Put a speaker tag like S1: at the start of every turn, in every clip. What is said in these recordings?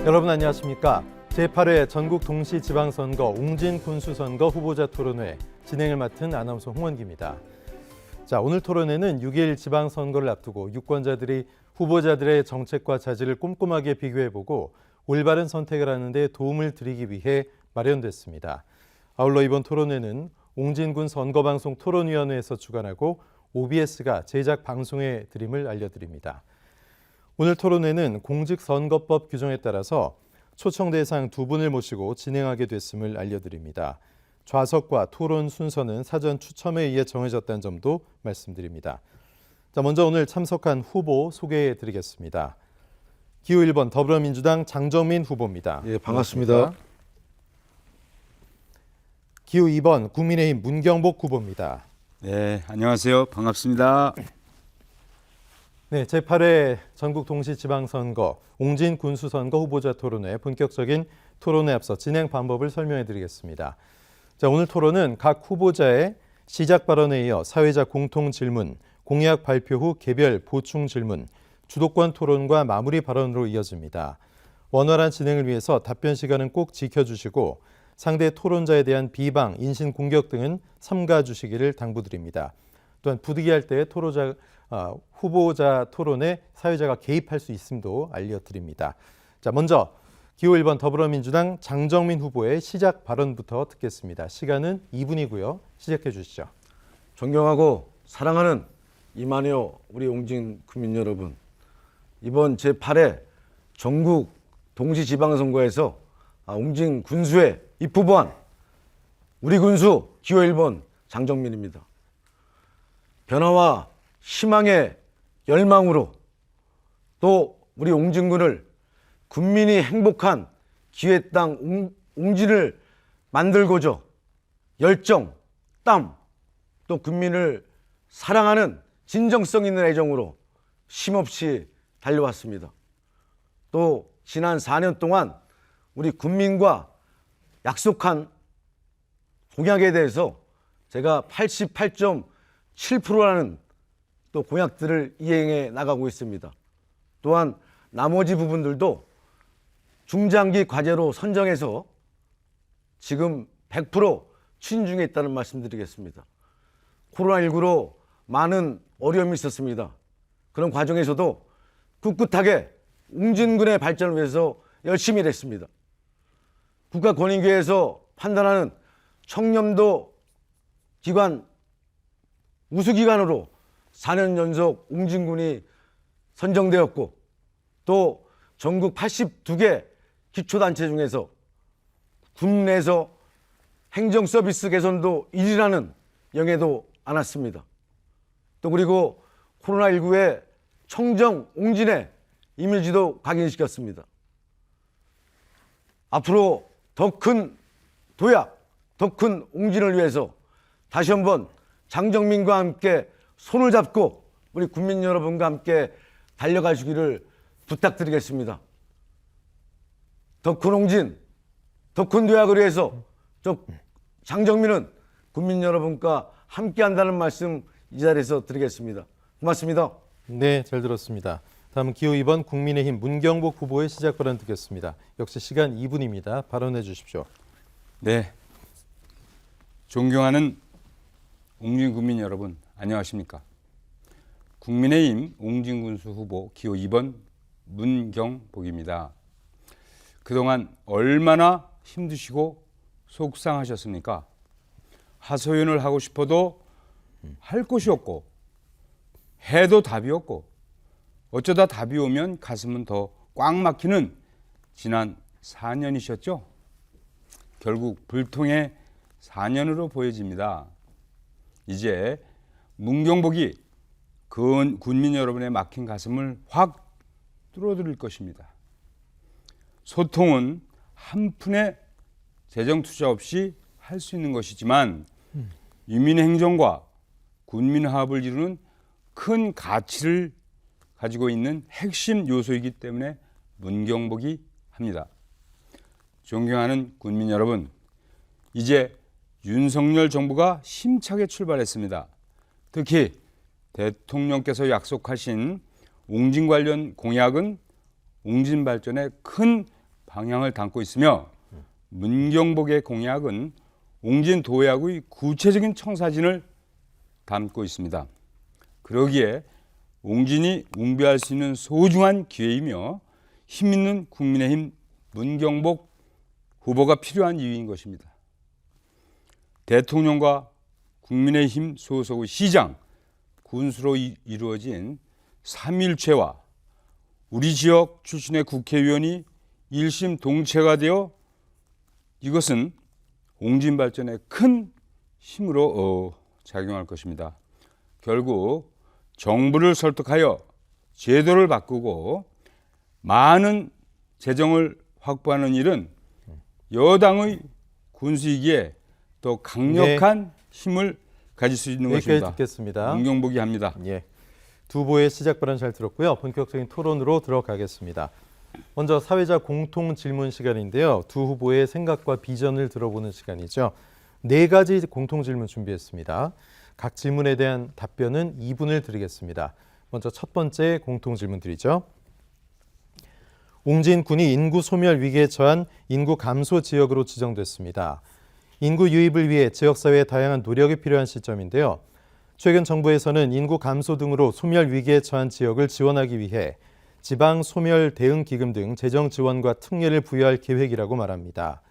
S1: 여러분 안녕하십니까? 제8회 전국 동시지방선거 옹진 군수선거 후보자 토론회 진행을 맡은 아나운서 홍원기입니다. 자, 오늘 토론회는 6일 지방선거를 앞두고 유권자들이 후보자들의 정책과 자질을 꼼꼼하게 비교해보고 올바른 선택을 하는 데 도움을 드리기 위해 마련됐습니다. 아울러 이번 토론회는 옹진군 선거방송 토론위원회에서 주관하고 OBS가 제작 방송에 드림을 알려드립니다. 오늘 토론회는 공직선거법 규정에 따라서 초청 대상 2분을 모시고 진행하게 됐음을 알려드립니다. 좌석과 토론 순서는 사전 추첨에 의해 정해졌다는 점도 말씀드립니다. 자, 먼저 오늘 참석한 후보 소개해 드리겠습니다. 기호 1번 더불어민주당 장정민 후보입니다.
S2: 예, 반갑습니다.
S1: 기호 2번 국민의힘 문경복 후보입니다.
S3: 네, 안녕하세요. 반갑습니다.
S1: 네, 제8회 전국 동시지방선거 옹진 군수선거 후보자 토론회 본격적인 토론에 앞서 진행 방법을 설명해 드리겠습니다. 자, 오늘 토론은 각 후보자의 시작 발언에 이어 사회자 공통 질문, 공약 발표 후 개별 보충 질문, 주도권 토론과 마무리 발언으로 이어집니다. 원활한 진행을 위해서 답변 시간은 꼭 지켜주시고 상대 토론자에 대한 비방, 인신 공격 등은 삼가 주시기를 당부드립니다. 또한 부득이할 때 후보자 토론에 사회자가 개입할 수 있음도 알려드립니다. 자, 먼저 기호 1번 더불어민주당 장정민 후보의 시작 발언부터 듣겠습니다. 시간은 2분이고요. 시작해 주시죠.
S2: 존경하고 사랑하는 이만효 우리 옹진 국민 여러분, 이번 제8회 전국 동시지방선거에서 옹진 군수에 입후보한 우리 군수 기호 1번 장정민입니다. 변화와 희망의 열망으로 또 우리 옹진군을 국민이 행복한 기회 땅 옹진을 만들고자 열정, 땀, 또 국민을 사랑하는 진정성 있는 애정으로 쉼없이 달려왔습니다. 또 지난 4년 동안 우리 국민과 약속한 공약에 대해서 제가 88.7%라는 또 공약들을 이행해 나가고 있습니다. 또한 나머지 부분들도 중장기 과제로 선정해서 지금 100% 추진 중에 있다는 말씀드리겠습니다. 코로나19로 많은 어려움이 있었습니다. 그런 과정에서도 꿋꿋하게 옹진군의 발전을 위해서 열심히 일했습니다. 국가권익위에서 판단하는 청렴도 기관 우수기관으로 4년 연속 옹진군이 선정되었고, 또 전국 82개 기초단체 중에서 군 내에서 행정서비스 개선도 1위라는 영예도 안았습니다. 또 그리고 코로나19의 청정 옹진의 이미지도 각인시켰습니다. 앞으로 더 큰 도약, 더 큰 옹진을 위해서 다시 한번 장정민과 함께 손을 잡고 우리 국민 여러분과 함께 달려가시기를 부탁드리겠습니다. 더 큰 옹진, 더 큰 도약을 위해서 장정민은 국민 여러분과 함께 한다는 말씀 이 자리에서 드리겠습니다. 고맙습니다.
S1: 네, 잘 들었습니다. 다음은 기호 2번 국민의힘 문경복 후보의 시작 발언 듣겠습니다. 역시 시간 2분입니다. 발언해 주십시오.
S3: 네, 존경하는 옹진 국민 여러분, 안녕하십니까? 국민의힘 옹진군수 후보 기호 2번 문경복입니다. 그동안 얼마나 힘드시고 속상하셨습니까? 하소연을 하고 싶어도 할 곳이 없고 해도 답이 없고 어쩌다 답이 오면 가슴은 더 꽉 막히는 지난 4년이셨죠? 결국 불통의 4년으로 보여집니다. 이제 문경복이 군민 여러분의 막힌 가슴을 확 뚫어드릴 것입니다. 소통은 한 푼의 재정 투자 없이 할 수 있는 것이지만 유민행정과 군민화합을 이루는 큰 가치를 가지고 있는 핵심 요소이기 때문에 문경복이 합니다. 존경하는 군민 여러분, 이제 윤석열 정부가 힘차게 출발했습니다. 특히 대통령께서 약속하신 옹진 관련 공약은 옹진 발전에 큰 방향을 담고 있으며 문경복의 공약은 옹진 도약의 구체적인 청사진을 담고 있습니다. 그러기에 옹진이 웅비할 수 있는 소중한 기회이며 힘있는 국민의힘 문경복 후보가 필요한 이유인 것입니다. 대통령과 국민의힘 소속의 시장, 군수로 이루어진 삼일체와 우리 지역 출신의 국회의원이 일심 동체가 되어 이것은 옹진 발전에 큰 힘으로 작용할 것입니다. 결국 정부를 설득하여 제도를 바꾸고 많은 재정을 확보하는 일은 여당의 군수이기에 더 강력한 힘을 가질 수 있는
S1: 여기까지
S3: 것입니다.
S1: 듣겠습니다.
S3: 문경복이 합니다.
S1: 예, 두 후보의 시작 발언 잘 들었고요. 본격적인 토론으로 들어가겠습니다. 먼저 사회자 공통 질문 시간인데요. 두 후보의 생각과 비전을 들어보는 시간이죠. 4가지 공통 질문 준비했습니다. 각 질문에 대한 답변은 2분을 드리겠습니다. 먼저 첫 번째 공통 질문 드리죠. 옹진군이 인구 소멸 위기에 처한 인구 감소 지역으로 지정됐습니다. 인구 유입을 위해 지역사회의 다양한 노력이 필요한 시점인데요. 최근 정부에서는 인구 감소 등으로 소멸 위기에 처한 지역을 지원하기 위해 지방 소멸 대응 기금 등 재정 지원과 특례를 부여할 계획이라고 말합니다.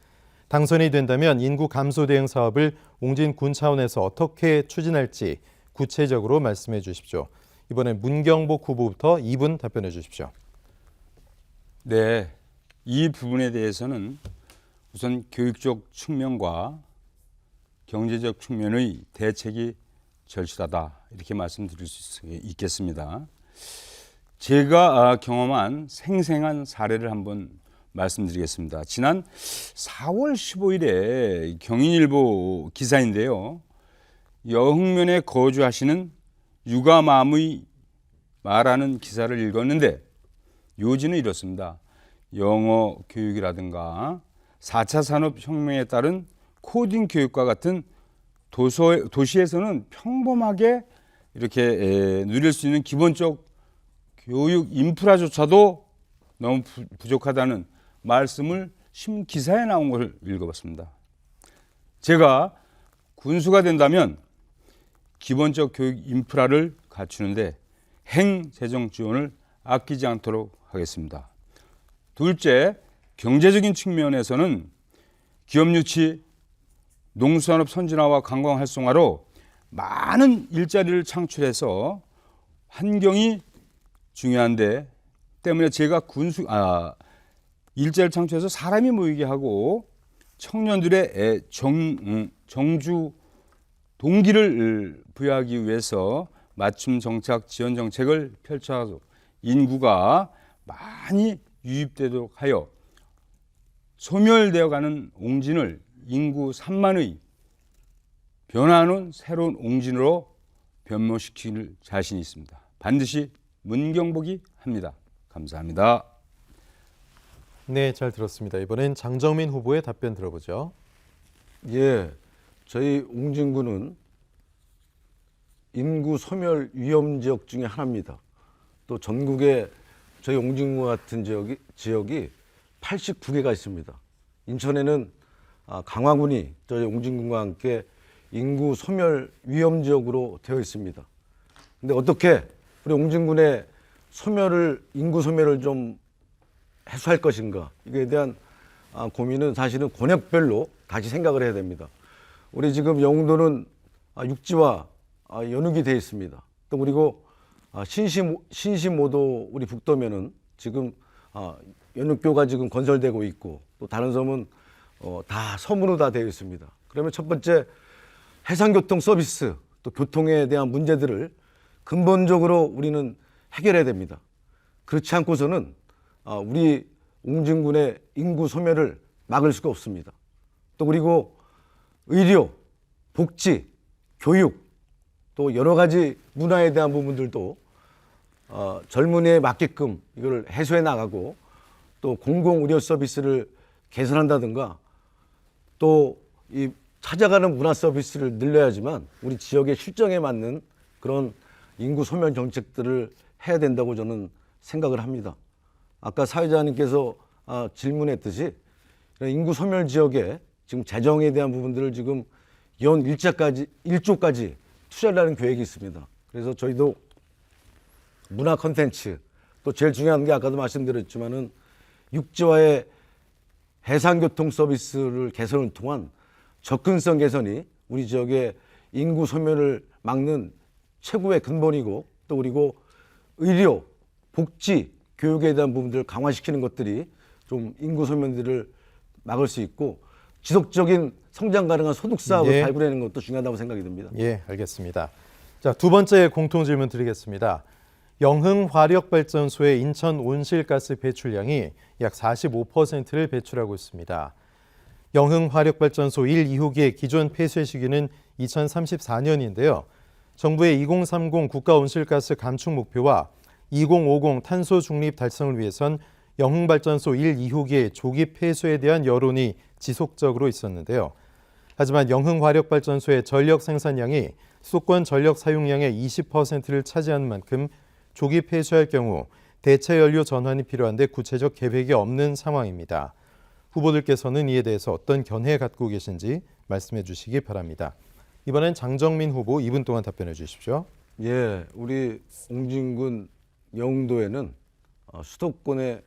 S1: 당선이 된다면 인구 감소 대응 사업을 옹진군 차원에서 어떻게 추진할지 구체적으로 말씀해 주십시오. 이번엔 문경복 후보부터 2분 답변해 주십시오.
S3: 네, 이 부분에 대해서는 우선 교육적 측면과 경제적 측면의 대책이 절실하다 이렇게 말씀드릴 수 있겠습니다. 제가 경험한 생생한 사례를 한번 말씀드리겠습니다. 지난 4월 15일에 경인일보 기사인데요. 여흥면에 거주하시는 육아맘의 말하는 기사를 읽었는데 요지는 이렇습니다. 영어 교육이라든가 4차 산업혁명에 따른 코딩 교육과 같은 도시에서는 평범하게 이렇게 누릴 수 있는 기본적 교육 인프라조차도 너무 부족하다는 말씀을 신문 기사에 나온 걸 읽어봤습니다. 제가 군수가 된다면 기본적 교육 인프라를 갖추는데 행재정 지원을 아끼지 않도록 하겠습니다. 둘째, 경제적인 측면에서는 기업 유치, 농수산업 선진화와 관광 활성화로 많은 일자리를 창출해서 환경이 중요한데 때문에 제가 일자리를 창출해서 사람이 모이게 하고 청년들의 정주 동기를 부여하기 위해서 맞춤 정착 지원 정책을 펼쳐서 인구가 많이 유입되도록 하여 소멸되어가는 옹진을 인구 3만의 변화하는 새로운 옹진으로 변모시킬 자신이 있습니다. 반드시 문경복이 합니다. 감사합니다.
S1: 네, 잘 들었습니다. 이번엔 장정민 후보의 답변 들어보죠.
S2: 예, 저희 옹진군은 인구 소멸 위험 지역 중에 하나입니다. 또 전국에 저희 옹진군 같은 지역이 89개가 있습니다. 인천에는 강화군이 저희 옹진군과 함께 인구 소멸 위험 지역으로 되어 있습니다. 근데 어떻게 우리 옹진군의 인구 소멸을 좀 해소할 것인가, 이거에 대한 고민은 사실은 권역별로 다시 생각을 해야 됩니다. 우리 지금 영도는 육지와 연육이 되어 있습니다. 또 그리고 신시모도 우리 북도면은 지금 연육교가 지금 건설되고 있고, 또 다른 섬은 다 섬으로 다 되어 있습니다. 그러면 첫 번째 해상교통 서비스, 또 교통에 대한 문제들을 근본적으로 우리는 해결해야 됩니다. 그렇지 않고서는 우리 옹진군의 인구 소멸을 막을 수가 없습니다. 또 그리고 의료, 복지, 교육, 또 여러 가지 문화에 대한 부분들도 젊은이에 맞게끔 이걸 해소해 나가고, 또 공공의료 서비스를 개선한다든가, 또 이 찾아가는 문화 서비스를 늘려야지만 우리 지역의 실정에 맞는 그런 인구 소멸 정책들을 해야 된다고 저는 생각을 합니다. 아까 사회자님께서 질문했듯이 이런 인구 소멸 지역에 지금 재정에 대한 부분들을 지금 연 1조까지 투자를 하는 계획이 있습니다. 그래서 저희도 문화 콘텐츠 또 제일 중요한 게 아까도 말씀드렸지만은 육지와의 해상교통 서비스를 개선을 통한 접근성 개선이 우리 지역의 인구 소멸을 막는 최고의 근본이고 또 그리고 의료, 복지, 교육에 대한 부분들을 강화시키는 것들이 좀 인구 소멸들을 막을 수 있고 지속적인 성장 가능한 소득 사업을
S1: 예.
S2: 발굴하는 것도 중요하다고 생각이 듭니다.
S1: 예, 알겠습니다. 자, 두 번째 공통 질문 드리겠습니다. 영흥 화력발전소의 인천 온실가스 배출량이 약 45%를 배출하고 있습니다. 영흥 화력발전소 1, 2호기의 기존 폐쇄 시기는 2034년인데요. 정부의 2030 국가 온실가스 감축 목표와 2050 탄소 중립 달성을 위해선 영흥발전소 1, 2호기의 조기 폐쇄에 대한 여론이 지속적으로 있었는데요. 하지만 영흥화력발전소의 전력 생산량이 수도권 전력 사용량의 20%를 차지하는 만큼 조기 폐쇄할 경우 대체 연료 전환이 필요한데 구체적 계획이 없는 상황입니다. 후보들께서는 이에 대해서 어떤 견해 갖고 계신지 말씀해 주시기 바랍니다. 이번엔 장정민 후보 2분 동안 답변해 주십시오.
S2: 예, 우리 옹진군 영흥도에는 수도권의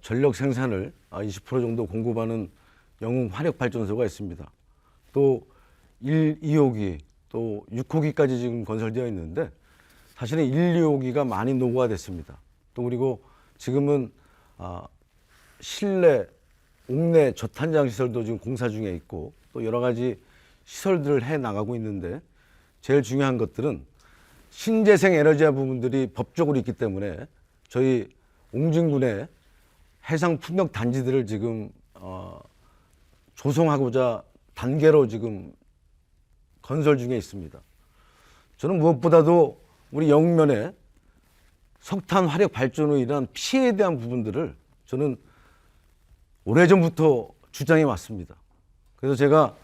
S2: 전력 생산을 20% 정도 공급하는 영흥 화력발전소가 있습니다. 또 1, 2호기, 또 6호기까지 지금 건설되어 있는데 사실은 1, 2호기가 많이 노후화됐습니다. 또 그리고 지금은 실내, 옥내 저탄장 시설도 지금 공사 중에 있고 또 여러 가지 시설들을 해 나가고 있는데 제일 중요한 것들은 신재생 에너지화 부분들이 법적으로 있기 때문에 저희 옹진군의 해상 풍력 단지들을 지금 조성하고자 단계로 지금 건설 중에 있습니다. 저는 무엇보다도 우리 영면에 석탄 화력 발전으로 인한 피해에 대한 부분들을 저는 오래전부터 주장해 왔습니다. 그래서 제가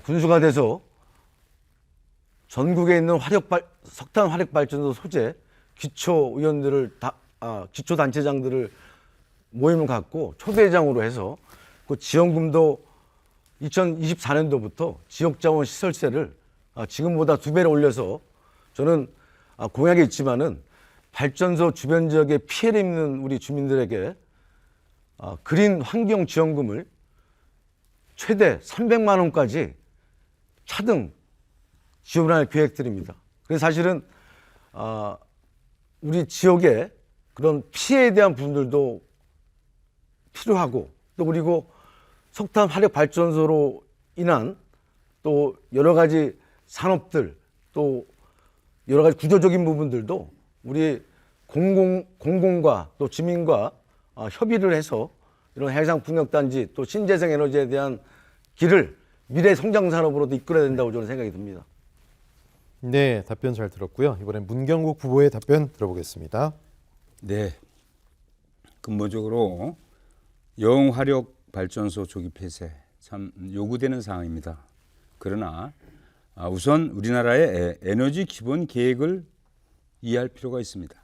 S2: 군수가 돼서 전국에 있는 석탄 화력 발전소 소재 기초 의원들을 기초 단체장들을 모임을 갖고 초대장으로 해서 그 지원금도 2024년도부터 지역자원 시설세를 지금보다 2배로 올려서 저는 공약이 있지만은 발전소 주변 지역에 피해를 입는 우리 주민들에게 그린 환경 지원금을 최대 300만 원까지 차등 지원할 계획들입니다. 그래서 사실은 우리 지역의 그런 피해에 대한 부분들도 필요하고 또 그리고 석탄 화력 발전소로 인한 또 여러 가지 산업들 또 여러 가지 구조적인 부분들도 우리 공공과 또 주민과 협의를 해서 이런 해상 풍력단지 또 신재생 에너지에 대한 길을 미래 성장 산업으로도 이끌어야 된다고 저는 생각이 듭니다.
S1: 네, 답변 잘 들었고요. 이번엔 문경국 후보의 답변 들어보겠습니다.
S3: 네, 근본적으로 영화력 발전소 조기 폐쇄 참 요구되는 사항입니다. 그러나 우선 우리나라의 에너지 기본 계획을 이해할 필요가 있습니다.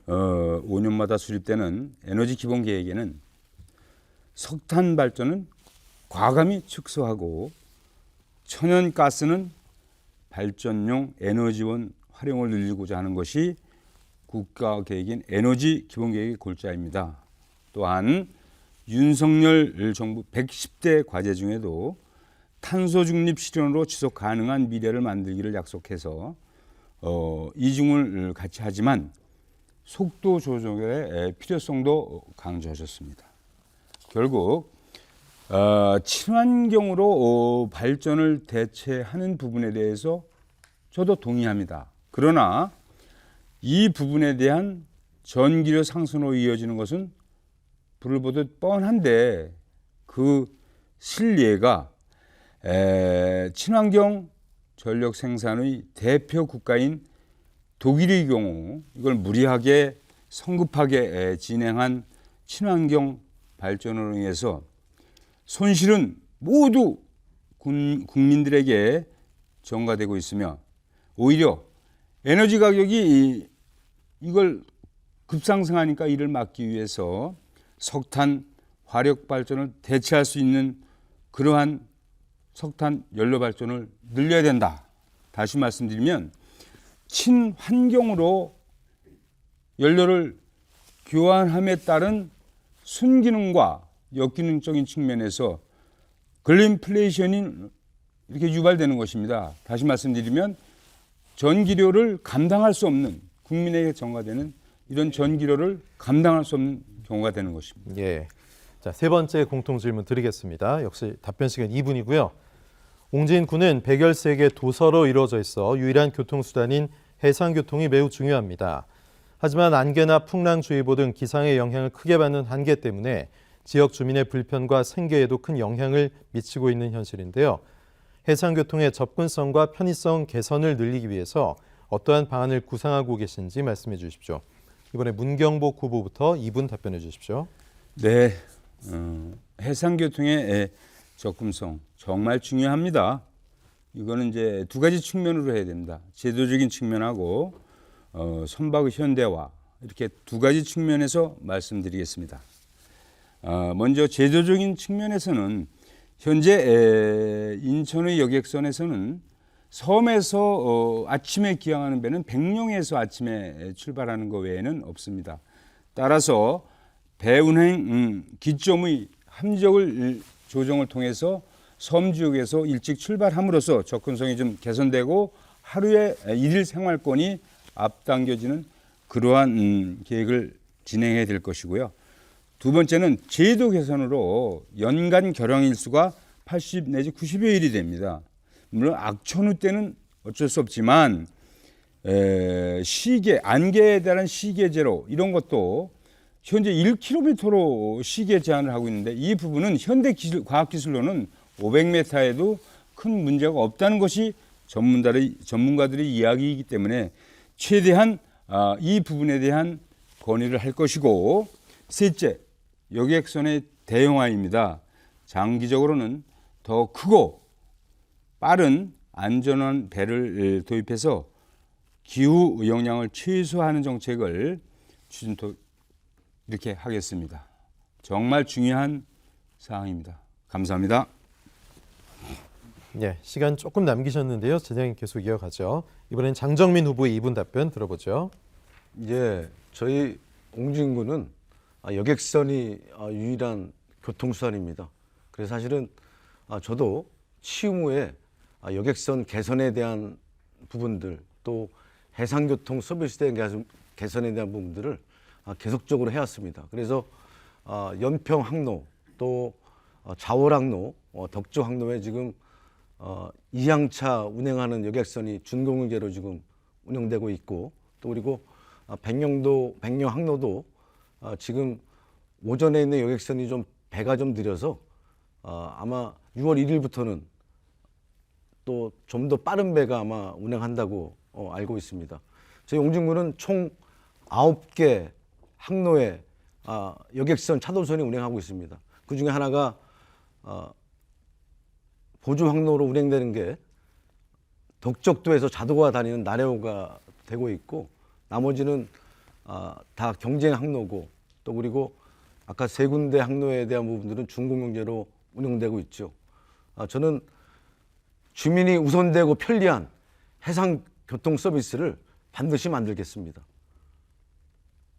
S3: 5년마다 수립되는 에너지 기본 계획에는 석탄 발전은 과감히 축소하고 천연가스는 발전용 에너지원 활용을 늘리고자 하는 것이 국가 계획인 에너지 기본 계획의 골자입니다. 또한 윤석열 정부 110대 과제 중에도 탄소 중립 실현으로 지속 가능한 미래를 만들기를 약속해서 이중을 같이 하지만 속도 조정의 필요성도 강조하셨습니다. 결국 친환경으로 발전을 대체하는 부분에 대해서 저도 동의합니다. 그러나 이 부분에 대한 전기료 상승으로 이어지는 것은 불을 보듯 뻔한데 그 실예가 친환경 전력 생산의 대표 국가인 독일의 경우 이걸 무리하게 성급하게 진행한 친환경 발전으로 인해서 손실은 모두 국민들에게 전가되고 있으며 오히려 에너지 가격이 이걸 급상승하니까 이를 막기 위해서 석탄 화력 발전을 대체할 수 있는 그러한 석탄 연료 발전을 늘려야 된다. 다시 말씀드리면 친환경으로 연료를 교환함에 따른 순기능과 역기능적인 측면에서 글린플레이션이 이렇게 유발되는 것입니다. 다시 말씀드리면 전기료를 감당할 수 없는 국민에게 전가되는 이런 전기료를 감당할 수 없는 경우가 되는 것입니다.
S1: 예. 자, 세 번째 공통 질문 드리겠습니다. 역시 답변 시간 2분이고요. 옹진 군은 백열색의 도서로 이루어져 있어 유일한 교통수단인 해상교통이 매우 중요합니다. 하지만 안개나 풍랑주의보 등 기상의 영향을 크게 받는 한계 때문에 지역 주민의 불편과 생계에도 큰 영향을 미치고 있는 현실인데요. 해상교통의 접근성과 편의성 개선을 늘리기 위해서 어떠한 방안을 구상하고 계신지 말씀해 주십시오. 이번에 문경복 후보부터 2분 답변해 주십시오.
S3: 네, 해상교통의 접근성 정말 중요합니다. 이거는 이제 두 가지 측면으로 해야 됩니다. 제도적인 측면하고 선박의 현대화 이렇게 두 가지 측면에서 말씀드리겠습니다. 먼저 제도적인 측면에서는 현재 인천의 여객선에서는 섬에서 아침에 기항하는 배는 백령에서 아침에 출발하는 것 외에는 없습니다. 따라서 배 운행 기점의 함정을 조정을 통해서 섬 지역에서 일찍 출발함으로써 접근성이 좀 개선되고 하루의 일일 생활권이 앞당겨지는 그러한 계획을 진행해야 될 것이고요. 두 번째는 제도 개선으로 연간 결항 일수가 80 내지 90여 일이 됩니다. 물론 악천후 때는 어쩔 수 없지만 시계, 안개에 대한 시계 제로 이런 것도 현재 1km로 시계 제한을 하고 있는데 이 부분은 현대 기술, 과학 기술로는 500m에도 큰 문제가 없다는 것이 전문가들의 이야기이기 때문에 최대한 이 부분에 대한 건의를 할 것이고, 셋째, 여객선의 대형화입니다. 장기적으로는 더 크고 빠른 안전한 배를 도입해서 기후 영향을 최소화하는 정책을 이렇게 하겠습니다. 정말 중요한 사항입니다. 감사합니다.
S1: 네, 시간 조금 남기셨는데요. 진행 계속 이어가죠. 이번엔 장정민 후보의 2분 답변 들어보죠.
S2: 이제 저희 옹진군은 여객선이 유일한 교통수단입니다. 그래서 사실은 저도 취임 후에 여객선 개선에 대한 부분들 또 해상교통 서비스에 대한 개선에 대한 부분들을 계속적으로 해왔습니다. 그래서 연평 항로 또 자월 항로, 덕조 항로에 지금 2항차 운행하는 여객선이 준공유제로 지금 운영되고 있고, 또 그리고 백령 항로도 지금 오전에 있는 여객선이 좀 배가 좀 느려서 아마 6월 1일부터는 또 좀 더 빠른 배가 아마 운행한다고 알고 있습니다. 저희 옹진군은 총 9개 항로에 여객선 차도선이 운행하고 있습니다. 그 중에 하나가 보조 항로로 운행되는 게 덕적도에서 자도가 다니는 나래호가 되고 있고, 나머지는 다 경쟁 항로고, 또 그리고 아까 세 군데 항로에 대한 부분들은 준공영제로 운영되고 있죠. 저는 주민이 우선되고 편리한 해상 교통 서비스를 반드시 만들겠습니다.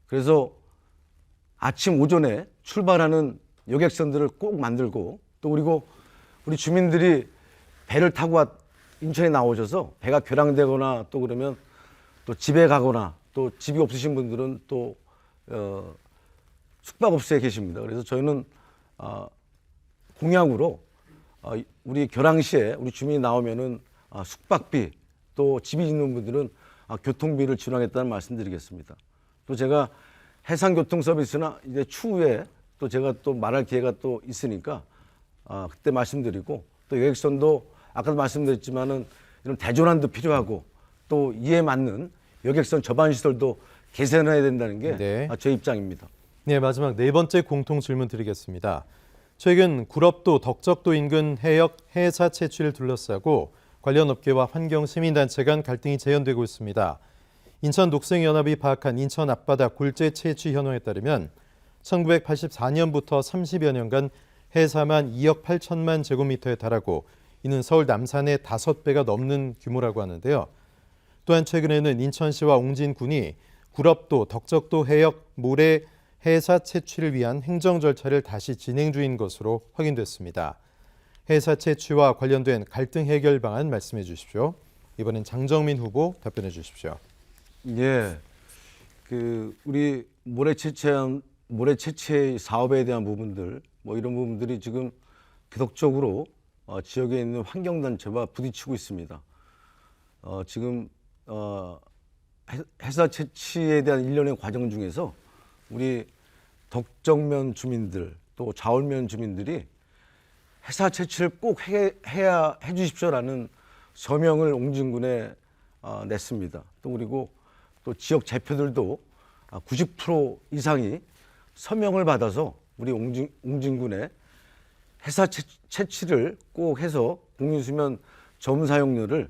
S2: 그래서 아침 오전에 출발하는 여객선들을 꼭 만들고, 또 그리고 우리 주민들이 배를 타고 인천에 나오셔서 배가 결항되거나 또 그러면 또 집에 가거나 또 집이 없으신 분들은 또 숙박업소에 계십니다. 그래서 저희는 공약으로 우리 결항시에 우리 주민이 나오면은 숙박비, 또 집이 있는 분들은 교통비를 지원하겠다는 말씀드리겠습니다. 또 제가 해상교통 서비스나 이제 추후에 또 제가 또 말할 기회가 또 있으니까 그때 말씀드리고, 또 여객선도 아까도 말씀드렸지만은 이런 대전환도 필요하고 또 이에 맞는 여객선 접안 시설도 개선해야 된다는 게 제 입장입니다.
S1: 네, 마지막 네 번째 공통 질문 드리겠습니다. 최근 구럽도, 덕적도 인근 해역 해사 채취를 둘러싸고 관련 업계와 환경 시민단체 간 갈등이 재현되고 있습니다. 인천 녹색연합이 파악한 인천 앞바다 굴재 채취 현황에 따르면 1984년부터 30여 년간 해사만 2억 8천만 제곱미터에 달하고 이는 서울 남산의 5배가 넘는 규모라고 하는데요. 또한 최근에는 인천시와 옹진군이 구럽도, 덕적도 해역 모래 해사 채취를 위한 행정 절차를 다시 진행 중인 것으로 확인됐습니다. 해사 채취와 관련된 갈등 해결 방안 말씀해 주십시오. 이번엔 장정민 후보 답변해 주십시오.
S2: 예, 우리 모래 채취 사업에 대한 부분들, 뭐 이런 부분들이 지금 계속적으로 지역에 있는 환경단체와 부딪히고 있습니다. 지금 해사 채취에 대한 일련의 과정 중에서 우리 덕정면 주민들 또 자월면 주민들이 해사 채취를 꼭 해 주십시오라는 서명을 옹진군에 냈습니다. 또 그리고 또 지역 대표들도 90% 이상이 서명을 받아서 우리 옹진군에 해사 채취를 꼭 해서 국민수면 전 사용료를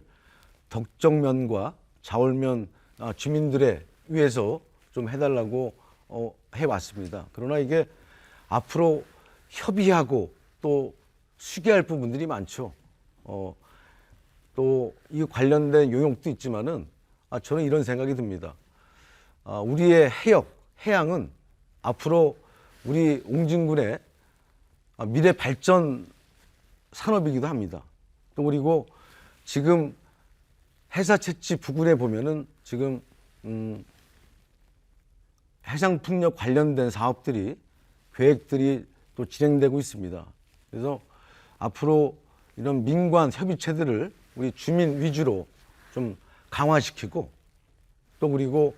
S2: 덕정면과 자월면 주민들에 위해서 좀 해달라고 해왔습니다. 그러나 이게 앞으로 협의하고 또 수기할 부분들이 많죠. 또 이 관련된 요용도 있지만은 저는 이런 생각이 듭니다. 우리의 해양은 앞으로 우리 옹진군의 미래 발전 산업이기도 합니다. 또 그리고 지금 해사 채취 부근에 보면은 지금 해상풍력 관련된 사업들이 계획들이 또 진행되고 있습니다. 그래서 앞으로 이런 민관 협의체들을 우리 주민 위주로 좀 강화시키고 또 그리고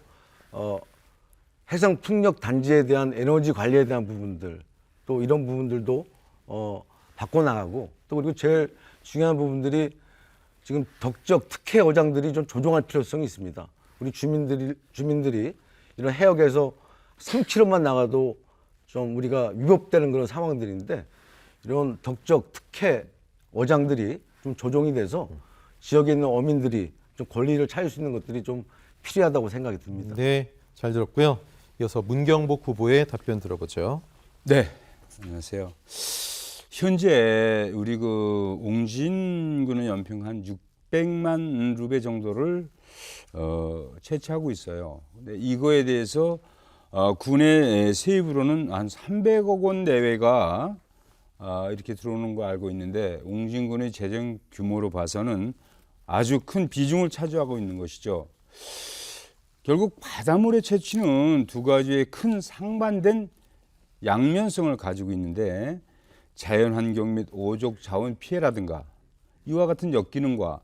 S2: 해상풍력 단지에 대한 에너지 관리에 대한 부분들 또 이런 부분들도 바꿔나가고 또 그리고 제일 중요한 부분들이 지금 덕적 특혜 어장들이 좀 조정할 필요성이 있습니다. 우리 주민들이 이런 해역에서 3km만 나가도 좀 우리가 위법되는 그런 상황들인데 이런 덕적 특혜 어장들이 좀 조정이 돼서 지역에 있는 어민들이 좀 권리를 찾을 수 있는 것들이 좀 필요하다고 생각이 듭니다.
S1: 네, 잘 들었고요. 이어서 문경복 후보의 답변 들어보죠.
S3: 네, 안녕하세요. 현재 우리 옹진군은 연평 한 600만 루베 정도를 채취하고 있어요. 근데 이거에 대해서 군의 세입으로는 한 300억 원 내외가 이렇게 들어오는 거 알고 있는데 옹진군의 재정 규모로 봐서는 아주 큰 비중을 차지하고 있는 것이죠. 결국 바닷물의 채취는 두 가지의 큰 상반된 양면성을 가지고 있는데 자연환경 및 오족 자원 피해라든가 이와 같은 역기능과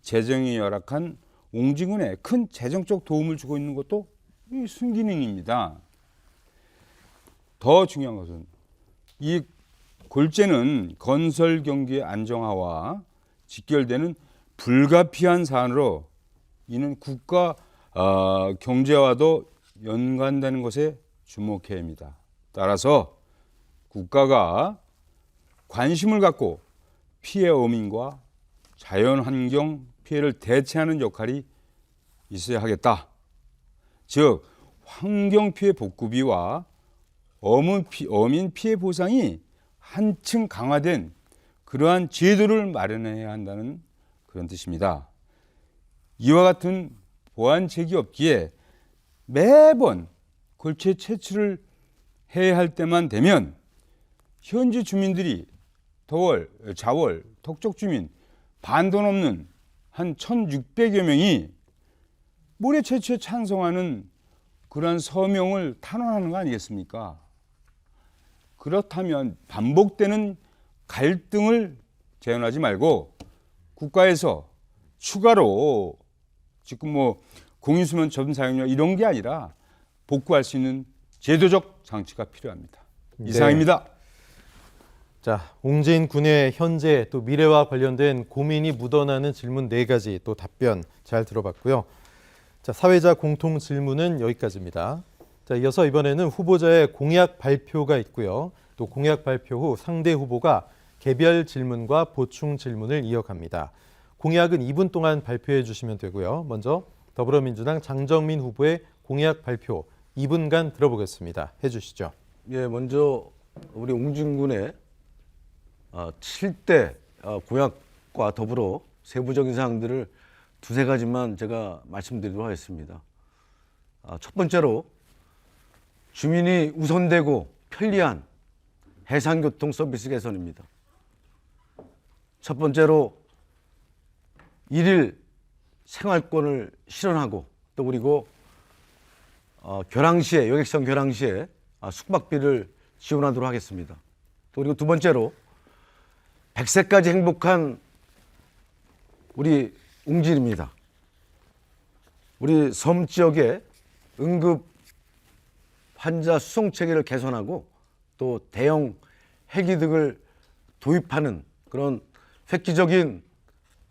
S3: 재정이 열악한 옹진군에 큰 재정적 도움을 주고 있는 것도 이 순기능입니다. 더 중요한 것은 이 골재는 건설 경기의 안정화와 직결되는 불가피한 사안으로 이는 국가 경제와도 연관되는 것에 주목해야 합니다. 따라서 국가가 관심을 갖고 피해 어민과 자연환경 피해를 대체하는 역할이 있어야 하겠다. 즉 환경피해 복구비와 어민 피해 보상이 한층 강화된 그러한 제도를 마련해야 한다는 그런 뜻입니다. 이와 같은 보완책이 없기에 매번 골재 채취를 해야 할 때만 되면 현지 주민들이 자월, 덕적 주민 반도 넘는 한 1,600여 명이 모래 채취에 찬성하는 그러한 서명을 탄원하는 거 아니겠습니까? 그렇다면 반복되는 갈등을 재현하지 말고 국가에서 추가로 지금 공유수면 전 사용료 이런 게 아니라 복구할 수 있는 제도적 장치가 필요합니다. 이상입니다.
S1: 네. 자, 옹진군의 현재 또 미래와 관련된 고민이 묻어나는 질문 4가지 또 답변 잘 들어봤고요. 자, 사회자 공통 질문은 여기까지입니다. 자, 이어서 이번에는 후보자의 공약 발표가 있고요. 또 공약 발표 후 상대 후보가 개별 질문과 보충 질문을 이어갑니다. 공약은 2분 동안 발표해 주시면 되고요. 먼저 더불어민주당 장정민 후보의 공약 발표 2분간 들어보겠습니다. 해주시죠.
S2: 예, 먼저 우리 옹진군의 7대 공약과 더불어 세부적인 사항들을 두세 가지만 제가 말씀드리도록 하겠습니다. 첫 번째로 주민이 우선되고 편리한 해상교통 서비스 개선입니다. 첫 번째로 일일 생활권을 실현하고 또 그리고 결항시에 여객선 결항시에 숙박비를 지원하도록 하겠습니다. 또 그리고 두 번째로 100세까지 행복한 우리 웅진입니다. 우리 섬 지역의 응급 환자 수송 체계를 개선하고 또 대형 헬기 등을 도입하는 그런 획기적인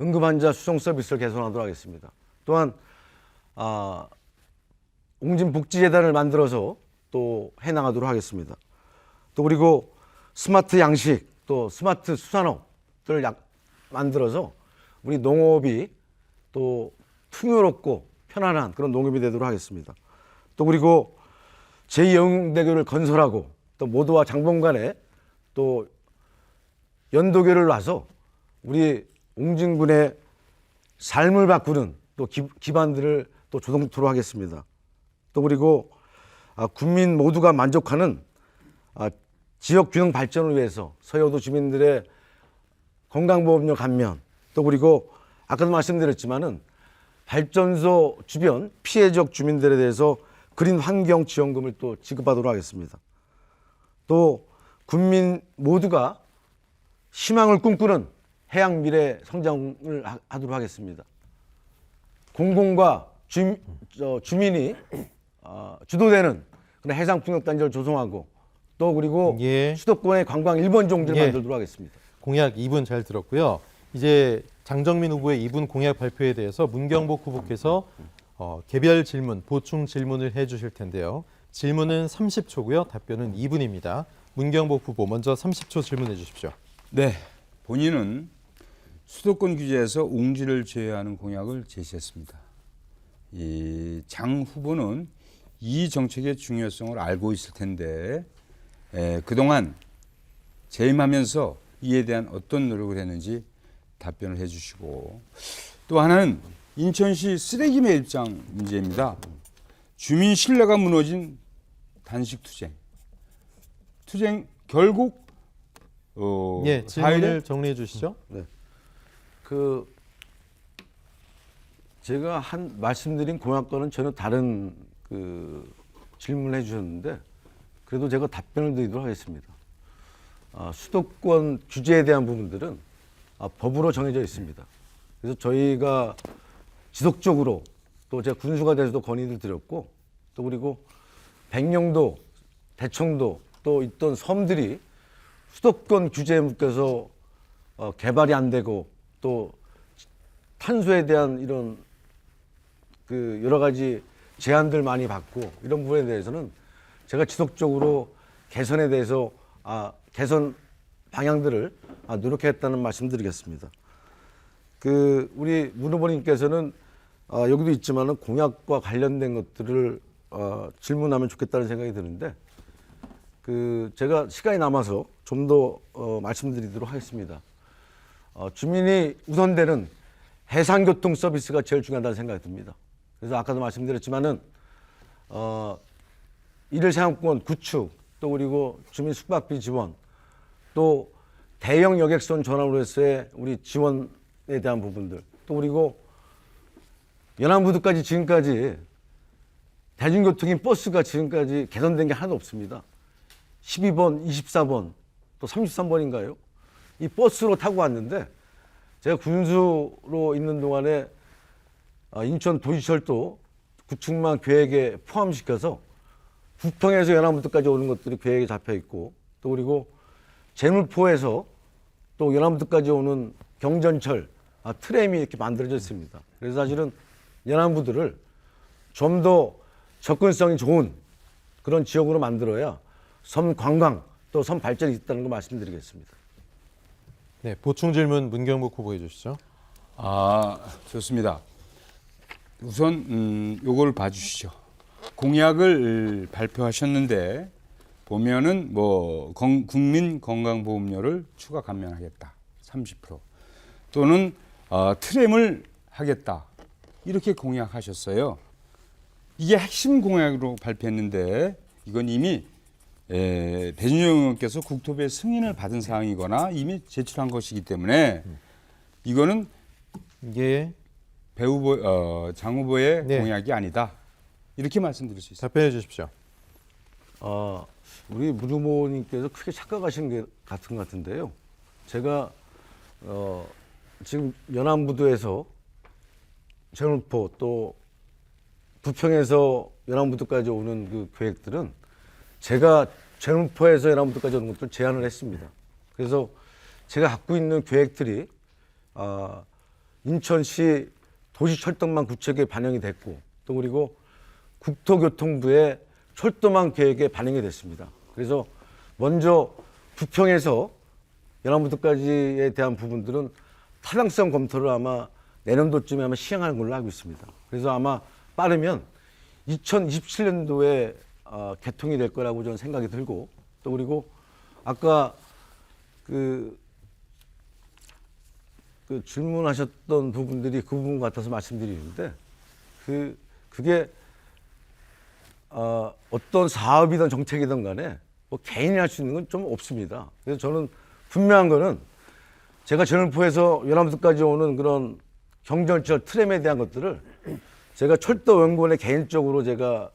S2: 응급 환자 수송 서비스를 개선하도록 하겠습니다. 또한 웅진 복지재단을 만들어서 또 해나가도록 하겠습니다. 또 그리고 스마트 양식 또 스마트 수산업들을 만들어서 우리 농업이 또 풍요롭고 편안한 그런 농업이 되도록 하겠습니다. 또 그리고 제2영웅대교를 건설하고 또 모두와 장본간에 또 연도교를 놔서 우리 옹진군의 삶을 바꾸는 또 기반들을 또 조성토록 하겠습니다. 또 그리고 국민 모두가 만족하는 지역 균형 발전을 위해서 서해오도 주민들의 건강보험료 감면 또 그리고 아까도 말씀드렸지만은 발전소 주변 피해 지역 주민들에 대해서 그린 환경 지원금을 또 지급하도록 하겠습니다. 또 국민 모두가 희망을 꿈꾸는 해양 미래 성장을 하도록 하겠습니다. 공공과 주민이 주도되는 그런 해상풍력단지를 조성하고 또 그리고
S1: 예.
S2: 수도권의 관광 1번 종지를
S1: 예.
S2: 만들도록 하겠습니다.
S1: 공약 2분 잘 들었고요. 이제 장정민 후보의 2분 공약 발표에 대해서 문경복 후보께서 개별 질문, 보충 질문을 해주실 텐데요. 질문은 30초고요. 답변은 2분입니다. 문경복 후보 먼저 30초 질문해 주십시오.
S3: 네, 본인은 수도권 규제에서 웅진을 제외하는 공약을 제시했습니다. 이 장 후보는 이 정책의 중요성을 알고 있을 텐데 그동안 재임하면서 이에 대한 어떤 노력을 했는지 답변을 해주시고 또 하나는 인천시 쓰레기 매입장 문제입니다. 주민 신뢰가 무너진 단식 투쟁 결국
S1: 예, 질문을 정리해 주시죠.
S2: 제가 말씀드린 공약과는 전혀 다른 질문을 해주셨는데 그래도 제가 답변을 드리도록 하겠습니다. 수도권 규제에 대한 부분들은 법으로 정해져 있습니다. 그래서 저희가 지속적으로 또 제가 군수가 돼서도 건의를 드렸고 또 그리고 백령도, 대청도 또 있던 섬들이 수도권 규제에 묶여서 개발이 안 되고 또 탄소에 대한 이런 여러 가지 제한들 많이 받고 이런 부분에 대해서는 제가 지속적으로 개선에 대해서 개선 방향들을 노력했다는 말씀드리겠습니다. 우리 문 후보님께서는 여기도 있지만은 공약과 관련된 것들을 질문하면 좋겠다는 생각이 드는데 제가 시간이 남아서 좀 더 말씀드리도록 하겠습니다. 주민이 우선되는 해상교통 서비스가 제일 중요하다는 생각이 듭니다. 그래서 아까도 말씀드렸지만은 일일 생활권 구축 또 그리고 주민 숙박비 지원 또 대형 여객선 전환으로서의 우리 지원에 대한 부분들 또 그리고 연안부두까지 지금까지 대중교통인 버스가 지금까지 개선된 게 하나도 없습니다. 12번, 24번 또 33번인가요? 이 버스로 타고 왔는데 제가 군수로 있는 동안에 인천 도시철도 구축망 계획에 포함시켜서 부평에서 연안부두까지 오는 것들이 계획에 잡혀 있고 또 그리고 제물포에서 또 연안부두까지 오는 경전철 트램이 이렇게 만들어져 있습니다. 그래서 사실은 연안부두를 좀 더 접근성이 좋은 그런 지역으로 만들어야 섬 관광 또 섬 발전이 있다는 거 말씀드리겠습니다.
S1: 네, 보충 질문 문경복 후보 해주시죠.
S3: 좋습니다. 우선 요걸 봐주시죠. 공약을 발표하셨는데 보면은 뭐 국민 건강보험료를 추가 감면하겠다 30% 또는 트램을 하겠다 이렇게 공약하셨어요. 이게 핵심 공약으로 발표했는데 이건 이미 배준영 의원께서 국토부의 승인을 받은 사항이거나 이미 제출한 것이기 때문에 이거는
S1: 예.
S3: 장 후보의
S1: 네.
S3: 공약이 아니다. 이렇게 말씀드릴 수 있습니다.
S1: 답변해 주십시오.
S2: 우리 문 후보님께서 크게 착각하신 게 같은 것 같은데요. 제가 지금 연안부두에서 제물포 또 부평에서 연안부두까지 오는 그 계획들은 제가 제물포에서 연안부두까지 오는 것들을 제안을 했습니다. 그래서 제가 갖고 있는 계획들이 인천시 도시철도망 구체계에 반영이 됐고 또 그리고 국토교통부의 철도망 계획에 반영이 됐습니다. 그래서 먼저 부평에서 연안부두까지에 대한 부분들은 타당성 검토를 아마 내년도쯤에 아마 시행하는 걸로 알고 있습니다. 그래서 아마 빠르면 2027년도에 개통이 될 거라고 저는 생각이 들고 또 그리고 아까 그 질문하셨던 부분들이 그 부분 같아서 말씀드리는데 그게 어떤 사업이든 정책이든 간에 뭐 개인이 할 수 있는 건 좀 없습니다. 그래서 저는 분명한 거는 제가 제물포에서 연안부두까지 오는 그런 경전철 트램에 대한 것들을 제가 철도연구원에 개인적으로 제가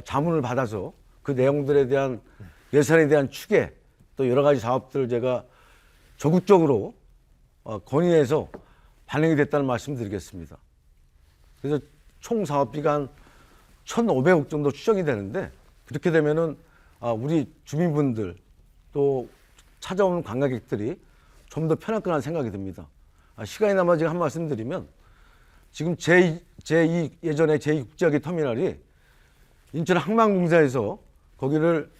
S2: 자문을 받아서 그 내용들에 대한 예산에 대한 추계 또 여러 가지 사업들을 제가 적극적으로 건의해서 반영이 됐다는 말씀을 드리겠습니다. 그래서 총 사업비가 한 1,500억 정도 추정이 되는데 그렇게 되면은 우리 주민분들 또 찾아오는 관광객들이 좀 더 편할 거라는 생각이 듭니다. 시간이 남아 지금 한 말씀 드리면 지금 제2 예전에 제2국제여객 터미널이 인천 항만공사에서 거기를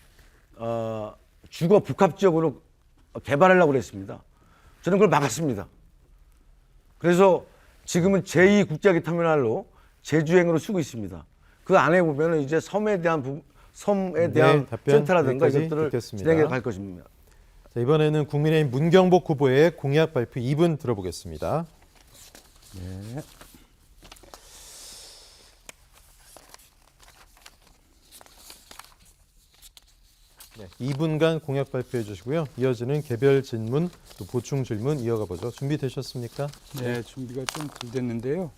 S2: 주거 복합 지역으로 개발하려고 그랬습니다. 저는 그걸 막았습니다. 그래서 지금은 제2국제여객 터미널로 제주행으로 쓰고 있습니다. 그 안에 보면은 이제 섬에 대한
S1: 답변
S2: 센터라든가
S1: 여기까지
S2: 이것들을
S1: 듣겠습니다.
S2: 진행해 갈 것입니다.
S1: 자, 이번에는 국민의힘 문경복 후보의 공약 발표 2분 들어보겠습니다.
S3: 네.
S1: 네, 2분간 공약 발표해 주시고요. 이어지는 개별 질문 또 보충 질문 이어가 보죠. 준비되셨습니까?
S3: 네, 준비가 좀 덜 됐는데요.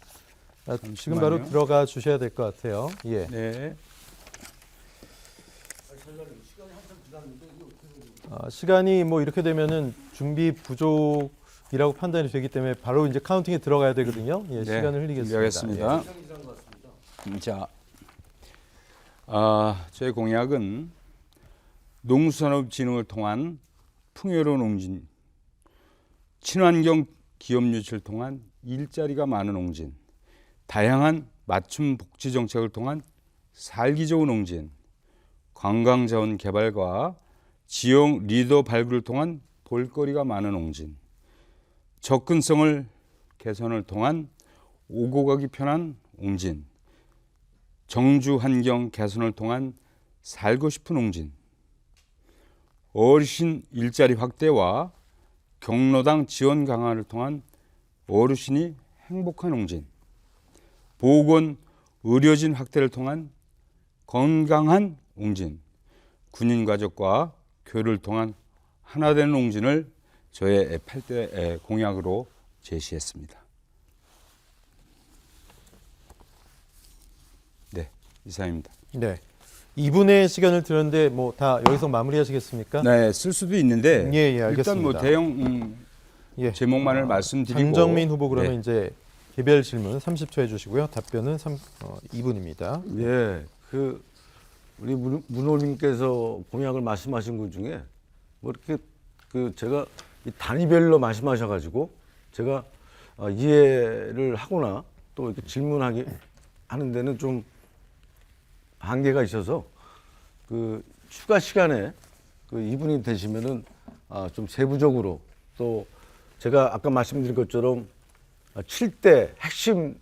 S1: 지금 바로 들어가 주셔야 될 것 같아요. 예.
S3: 네.
S1: 시간이 뭐 이렇게 되면은 준비 부족이라고 판단이 되기 때문에 바로 이제 카운팅에 들어가야 되거든요. 예,
S3: 네,
S1: 시간을 흘리겠습니다.
S3: 준비하겠습니다. 자, 저의 공약은 농수산업진흥을 통한 풍요로운 옹진, 친환경 기업 유치를 통한 일자리가 많은 옹진, 다양한 맞춤 복지 정책을 통한 살기 좋은 옹진, 관광자원 개발과 지역 리더 발굴을 통한 볼거리가 많은 옹진, 접근성을 개선을 통한 오고 가기 편한 옹진, 정주 환경 개선을 통한 살고 싶은 옹진, 어르신 일자리 확대와 경로당 지원 강화를 통한 어르신이 행복한 옹진, 보건 의료진 확대를 통한 건강한 옹진, 군인 가족과 교류를 통한 하나 되는 옹진을 저의 8대 공약으로 제시했습니다. 네, 이상입니다.
S1: 네. 2분의 시간을 드렸는데 뭐 다 여기서 마무리하시겠습니까?
S3: 네, 쓸 수도 있는데
S1: 예, 알겠습니다.
S3: 일단 뭐 대형
S1: 예.
S3: 제목만을 말씀드리고
S1: 장정민 후보 그러면
S3: 네.
S1: 이제 개별 질문 30초 해주시고요. 답변은 2분입니다.
S2: 예, 우리 문호님께서 공약을 말씀하신 것 중에 뭐 이렇게 제가 이 단위별로 말씀하셔가지고 제가 이해를 하거나 또 이렇게 질문하기 하는 데는 좀 한계가 있어서 추가 시간에 2분이 되시면은 좀 세부적으로 또 제가 아까 말씀드린 것처럼 7대 핵심에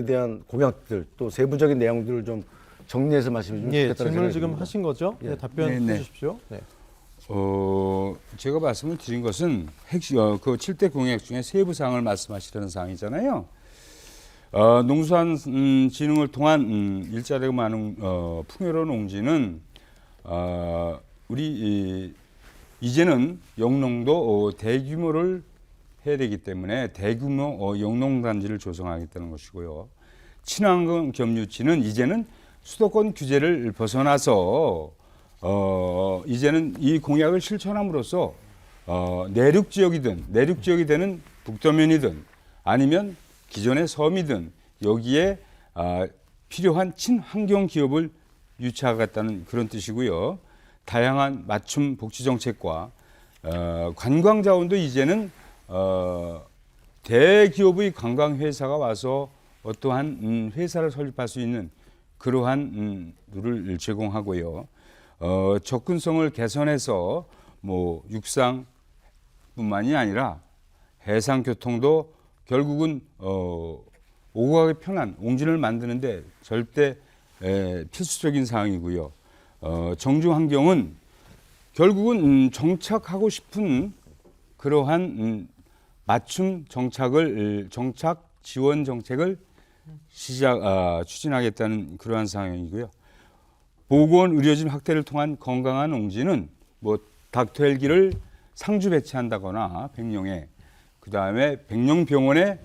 S2: 대한 공약들 또 세부적인 내용들을 좀 정리해서 말씀해 주시면
S1: 예,
S2: 좋겠다는
S1: 질문을
S2: 생각이
S1: 지금
S2: 듭니다.
S1: 하신 거죠?
S2: 예.
S1: 네, 답변해
S3: 네, 네.
S1: 주십시오. 네.
S3: 제가 말씀을 드린 것은 그 7대 공약 중에 세부 사항을 말씀하시려는 사항이잖아요. 농수산진흥을 통한 일자리가 많은 풍요로운 옹진은 우리 이제는 영농도 대규모를 해야 되기 때문에 대규모 영농단지를 조성하겠다는 것이고요. 친환경 겸유지는 이제는 수도권 규제를 벗어나서 이제는 이 공약을 실천함으로써 내륙 지역이 되는 북도면이든 아니면 기존의 섬이든 여기에 필요한 친환경 기업을 유치하겠다는 그런 뜻이고요. 다양한 맞춤 복지 정책과 관광 자원도 이제는 대기업의 관광 회사가 와서 어떠한 회사를 설립할 수 있는 그러한 룰을 제공하고요. 접근성을 개선해서 뭐 육상뿐만이 아니라 해상 교통도 결국은 오고 가기 편한 옹진을 만드는데 절대 필수적인 사항이고요. 정주 환경은 결국은 정착하고 싶은 그러한 맞춤 정착 지원 정책을 추진하겠다는 그러한 상황이고요. 보건 의료진 확대를 통한 건강한 옹진은 뭐 닥터 헬기를 상주 배치한다거나 백령에 그다음에 백령병원에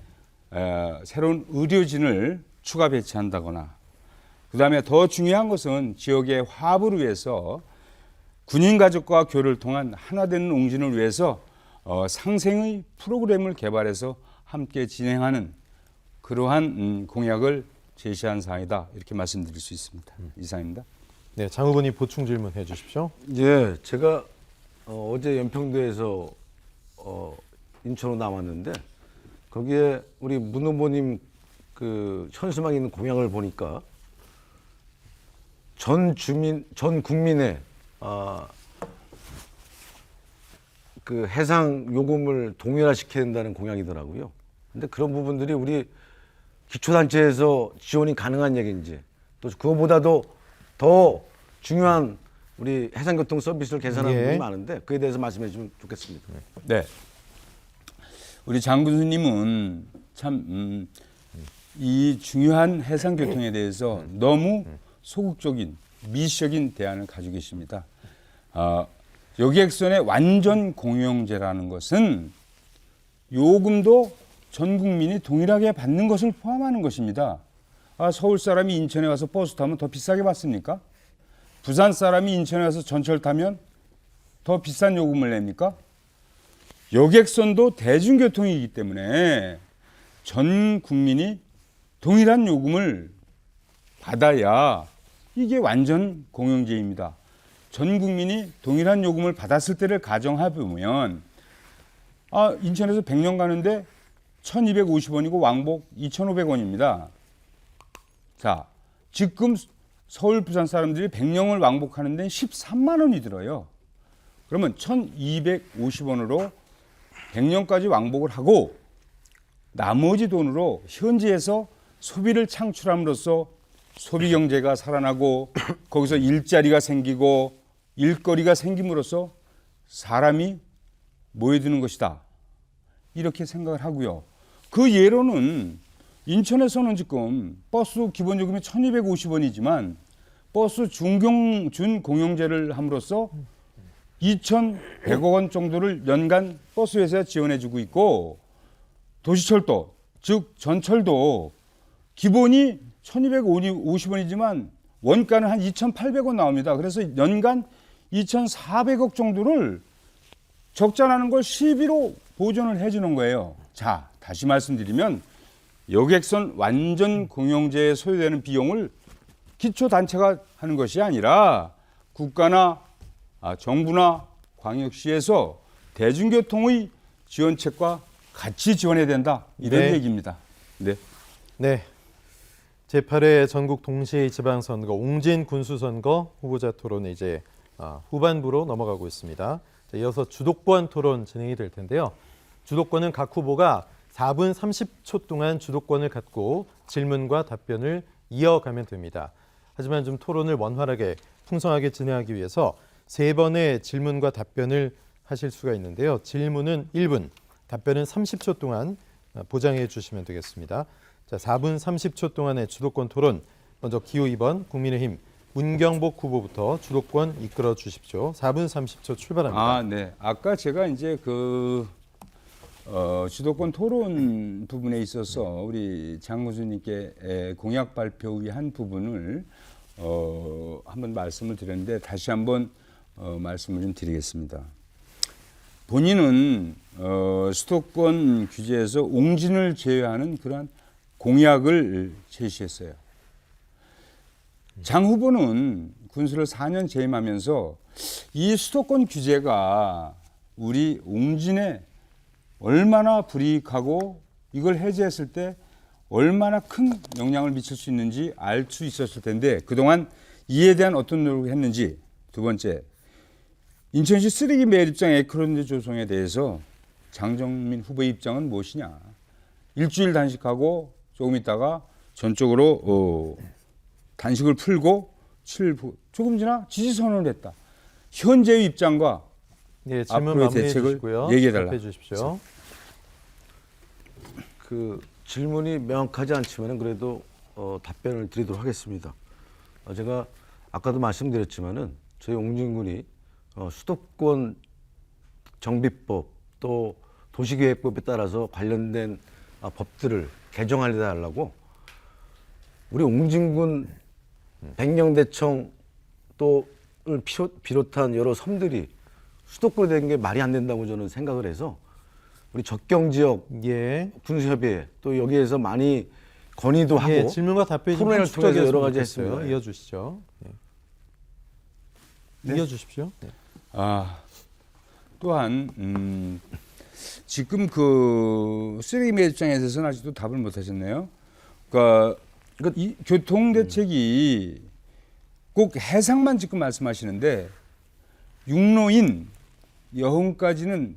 S3: 새로운 의료진을 추가 배치한다거나 그다음에 더 중요한 것은 지역의 화합을 위해서 군인 가족과 교류를 통한 하나되는 옹진을 위해서 상생의 프로그램을 개발해서 함께 진행하는 그러한 공약을 제시한 사항이다 이렇게 말씀드릴 수 있습니다. 이상입니다.
S1: 네, 장 후보님 보충 질문해 주십시오.
S2: 예, 제가 어제 연평도에서 인천으로 나왔는데 거기에 우리 문 후보님 그 현수막에 있는 공약을 보니까 전 국민의 그 해상 요금을 동일화시켜야 된다는 공약이더라고요. 근데 그런 부분들이 우리 기초단체에서 지원이 가능한 얘기인지 또 그거보다도 더 중요한 우리 해상교통 서비스를 개선하는
S1: 예.
S2: 부분이 많은데 그에 대해서 말씀해 주시면 좋겠습니다.
S3: 네. 우리 장 교수님은 참 이 중요한 해상 교통에 대해서 너무 소극적인 미시적인 대안을 가지고 계십니다. 여객선의 완전 공영제라는 것은 요금도 전 국민이 동일하게 받는 것을 포함하는 것입니다. 서울 사람이 인천에 와서 버스 타면 더 비싸게 받습니까? 부산 사람이 인천에 와서 전철 타면 더 비싼 요금을 냅니까? 여객선도 대중교통이기 때문에 전 국민이 동일한 요금을 받아야 이게 완전 공영제입니다. 전 국민이 동일한 요금을 받았을 때를 가정해보면 인천에서 백령 가는데 1,250원이고 왕복 2,500원입니다. 자, 지금 서울, 부산 사람들이 백령을 왕복하는 데는 13만 원이 들어요. 그러면 1,250원으로 백령까지 왕복을 하고 나머지 돈으로 현지에서 소비를 창출함으로써 소비 경제가 살아나고 거기서 일자리가 생기고 일거리가 생김으로써 사람이 모여드는 것이다. 이렇게 생각을 하고요. 그 예로는 인천에서는 지금 버스 기본 요금이 1,250원이지만 버스 준공영제를 함으로써 2,100억 원 정도를 연간 버스 회사에 지원해주고 있고 도시철도 즉 전철도 기본이 1,250원이지만 원가는 한 2,800원 나옵니다. 그래서 연간 2,400억 정도를 적자 나는 걸 시비로 보존을 해주는 거예요. 자, 다시 말씀드리면 여객선 완전 공영제에 소요되는 비용을 기초단체가 하는 것이 아니라 국가나 정부나 광역시에서 대중교통의 지원책과 같이 지원해야 된다. 이런
S1: 네.
S3: 얘기입니다. 네.
S1: 네. 제8회 전국 동시 지방선거 옹진 군수선거 후보자 토론은 이제 후반부로 넘어가고 있습니다. 자, 이어서 주도권 토론 진행이 될 텐데요. 주도권은 각 후보가 4분 30초 동안 주도권을 갖고 질문과 답변을 이어가면 됩니다. 하지만 좀 토론을 원활하게 풍성하게 진행하기 위해서 3번의 질문과 답변을 하실 수가 있는데요. 질문은 1분, 답변은 30초 동안 보장해 주시면 되겠습니다. 자, 4분 30초 동안의 주도권 토론. 먼저 기호 2번 국민의힘 문경복 후보부터 주도권 이끌어 주십시오. 4분 30초 출발합니다.
S3: 네. 아까 제가 이제 주도권 토론 부분에 있어서 우리 장 교수님께 공약 발표 후에 한 부분을 한번 말씀을 드렸는데 다시 한번 말씀을 좀 드리겠습니다. 본인은 수도권 규제에서 옹진을 제외하는 그러한 공약을 제시했어요. 장 후보는 군수를 4년 재임하면서 이 수도권 규제가 우리 옹진에 얼마나 불이익하고 이걸 해제했을 때 얼마나 큰 영향을 미칠 수 있는지 알 수 있었을 텐데 그동안 이에 대한 어떤 노력을 했는지. 두 번째, 인천시 쓰레기 매립장 에크론드 조성에 대해서 장정민 후보의 입장은 무엇이냐. 일주일 단식하고 조금 있다가 전적으로 단식을 풀고 조금 지나 지지 선언을 했다. 현재의 입장과
S1: 네, 질문
S3: 앞으로의
S1: 마무리해
S3: 대책을
S1: 주시고요.
S3: 얘기해달라.
S1: 답해 주십시오.
S2: 그 질문이 명확하지 않지만 그래도 답변을 드리도록 하겠습니다. 제가 아까도 말씀드렸지만은 저희 옹진군이 수도권 정비법 또 도시계획법에 따라서 관련된 법들을 개정하려고 우리 옹진군 백령대청 또를 비롯한 여러 섬들이 수도권이 된 게 말이 안 된다고 저는 생각을 해서 우리 적경지역
S1: 예.
S2: 군수협의회 또 여기에서 많이 건의도 하고
S1: 예, 질문과 답변이 좀
S2: 토론회를 통해서
S1: 축적이었으면
S2: 여러 가지
S1: 좋겠어요.
S2: 했습니다.
S1: 이어주시죠. 예.
S2: 네?
S1: 이어주십시오. 네.
S3: 또한 지금 그 쓰레기 매립장에 대해서는 아직도 답을 못 하셨네요. 그러니까 이 교통 대책이 꼭 해상만 지금 말씀하시는데 육로인 여흥까지는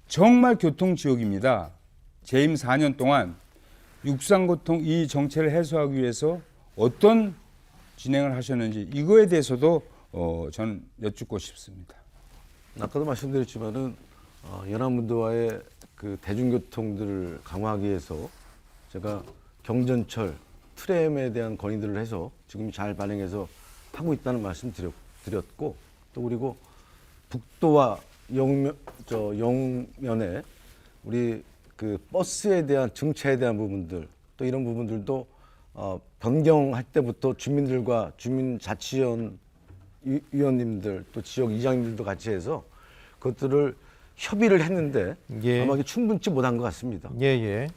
S3: 정말 교통 지역입니다. 재임 4년 동안 육상교통 이 정체를 해소하기 위해서 어떤 진행을 하셨는지 이거에 대해서도 저는 여쭙고 싶습니다.
S2: 아까도 말씀드렸지만은 연안문도와의 그 대중교통들을 강화하기 위해서 제가 경전철, 트램에 대한 건의들을 해서 지금 잘 반영해서 하고 있다는 말씀 드렸고 또 그리고 북도와 영면에 우리 그 버스에 대한 증차에 대한 부분들 또 이런 부분들도 변경할 때부터 주민들과 주민자치위원 위원님들 또 지역 이장님들도 같이 해서 그것들을 협의를 했는데
S1: 예.
S2: 아마 이게 충분치 못한 것 같습니다.
S1: 예, 예.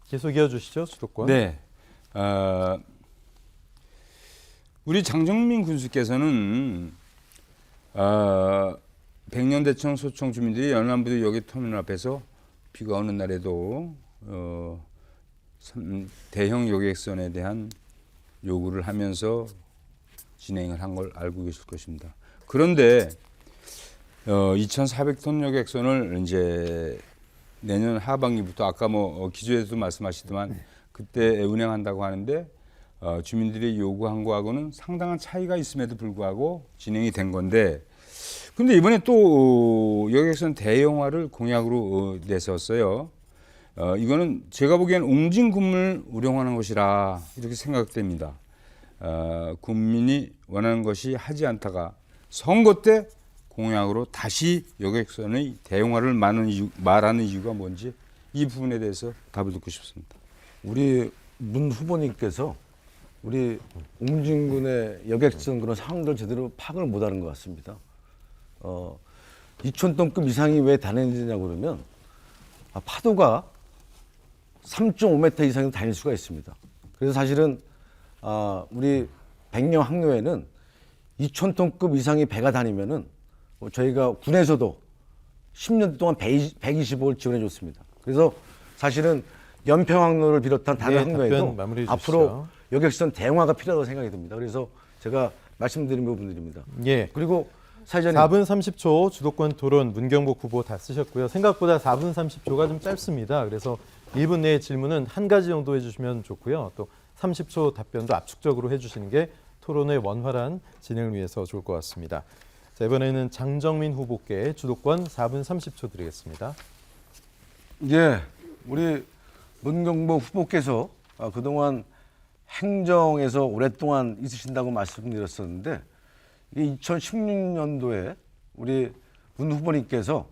S1: 계속 이어주시죠, 수도권.
S3: 네. 우리 장정민 군수께서는 백년대청 소청 주민들이 연안부도 여기 터미널 앞에서 비가 오는 날에도 대형 여객선에 대한 요구를 하면서 진행을 한 걸 알고 계실 것입니다. 그런데 2,400톤 여객선을 이제 내년 하반기부터 아까 기조에도 말씀하시더만 그때 운행한다고 하는데 주민들이 요구한 거하고는 상당한 차이가 있음에도 불구하고 진행이 된 건데 근데 이번에 또 여객선 대형화를 공약으로 내세웠어요. 이거는 제가 보기엔 옹진군을 우려하는 것이라 이렇게 생각됩니다. 국민이 원하는 것이 하지 않다가 선거 때 공약으로 다시 여객선의 대형화를 말하는 이유가 뭔지 이 부분에 대해서 답을 듣고 싶습니다.
S2: 우리 문 후보님께서 우리 옹진군의 여객선 그런 상황들 제대로 파악을 못하는 것 같습니다. 2,000톤급 이상이 왜 다니느냐고 그러면 파도가 3.5m 이상이 다닐 수가 있습니다. 그래서 사실은 우리 백령 항로에는 2,000톤급 이상의 배가 다니면은 저희가 군에서도 10년 동안 125를 지원해 줬습니다. 그래서 사실은 연평 항로를 비롯한 다른
S1: 네,
S2: 항로에도
S1: 답변 마무리해
S2: 앞으로
S1: 주시죠.
S2: 여객선 대형화가 필요하다고 생각이 듭니다. 그래서 제가 말씀드린 부분들입니다.
S1: 예.
S2: 그리고 사회자님
S1: 4분 30초 주도권 토론 문경복 후보 다 쓰셨고요. 생각보다 4분 30초가 좀 짧습니다. 그래서 1분 내에 질문은 한 가지 정도 해주시면 좋고요. 또 30초 답변도 압축적으로 해주시는 게 토론의 원활한 진행을 위해서 좋을 것 같습니다. 자, 이번에는 장정민 후보께 주도권 4분 30초 드리겠습니다.
S2: 예, 우리 문경보 후보께서 그동안 행정에서 오랫동안 있으신다고 말씀드렸었는데, 이게 2016년도에 우리 문 후보님께서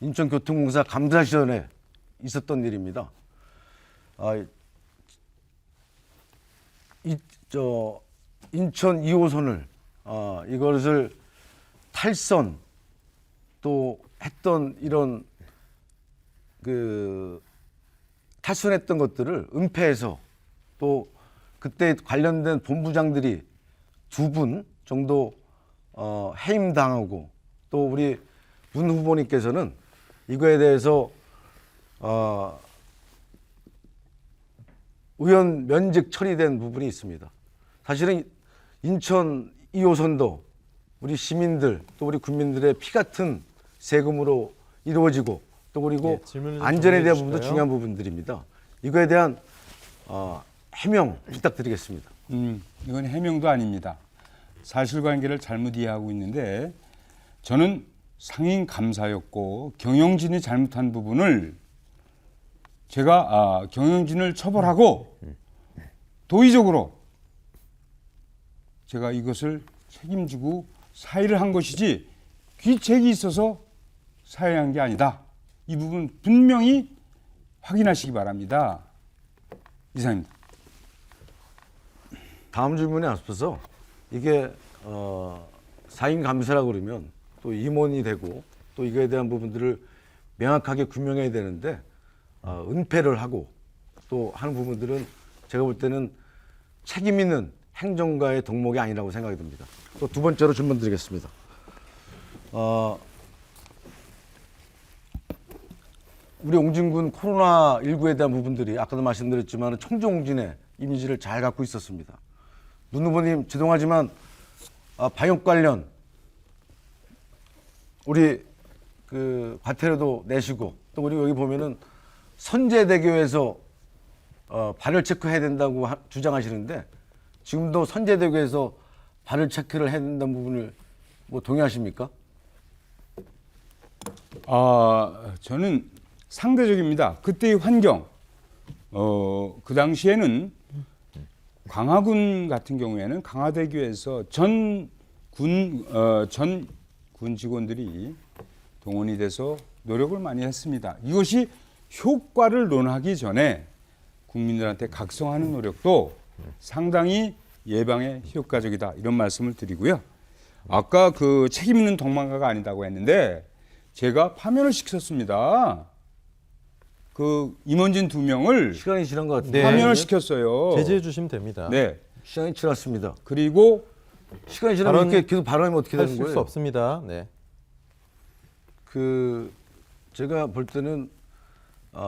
S2: 인천교통공사 감사 시절에 있었던 일입니다. 인천 2호선을 이것을 탈선 또 했던 이런 탈선했던 것들을 은폐해서 또 그때 관련된 본부장들이 2분 정도 해임당하고, 또 우리 문 후보님께서는 이거에 대해서 의원 면직 처리된 부분이 있습니다. 사실은 인천 2호선도 우리 시민들 또 우리 국민들의 피 같은 세금으로 이루어지고, 또 그리고
S1: 질문을 좀
S2: 안전에 대한
S1: 정리해
S2: 부분도
S1: 주실까요?
S2: 중요한 부분들입니다. 이거에 대한 해명 부탁드리겠습니다.
S3: 이건 해명도 아닙니다. 사실관계를 잘못 이해하고 있는데, 저는 상임 감사였고 경영진이 잘못한 부분을 제가 경영진을 처벌하고 도의적으로 제가 이것을 책임지고 사의를 한 것이지 귀책이 있어서 사의한 게 아니다. 이 부분 분명히 확인하시기 바랍니다. 이상입니다.
S2: 다음 질문에 앞서서 이게 사임 감사라고 그러면 또 임원이 되고 또 이거에 대한 부분들을 명확하게 규명해야 되는데, 은폐를 하고 또 하는 부분들은 제가 볼 때는 책임 있는 행정가의 덕목이 아니라고 생각이 듭니다. 또 두 번째로 질문 드리겠습니다. 우리 옹진군 코로나19에 대한 부분들이 아까도 말씀드렸지만 청정옹진의 이미지를 잘 갖고 있었습니다. 문 후보님 죄송하지만 방역 관련 우리 과태료도 내시고, 또 우리 여기 보면은 선제대교에서 발열 체크해야 된다고 주장하시는데, 지금도 선제대교에서 발열 체크를 해야 된다는 부분을 뭐 동의하십니까?
S3: 저는 상대적입니다. 그때의 환경, 그 당시에는 광화군 같은 경우에는 강화대교에서 전 군 직원들이 동원이 돼서 노력을 많이 했습니다. 이것이 효과를 논하기 전에 국민들한테 각성하는 노력도 상당히 예방에 효과적이다, 이런 말씀을 드리고요. 아까 그 책임 있는 동망가가 아니다고 했는데 제가 파면을 시켰습니다. 그 임원진 2명을
S2: 시간이 지난 것 같은데.
S1: 네.
S3: 파면을 시켰어요.
S1: 제지해 주시면 됩니다.
S3: 네.
S2: 시간이 지났습니다.
S3: 그리고
S2: 시간이 지나면 이렇게 계속 발언하면 어떻게 되는
S1: 하실
S2: 거예요?
S1: 수 없습니다. 네.
S2: 제가 볼 때는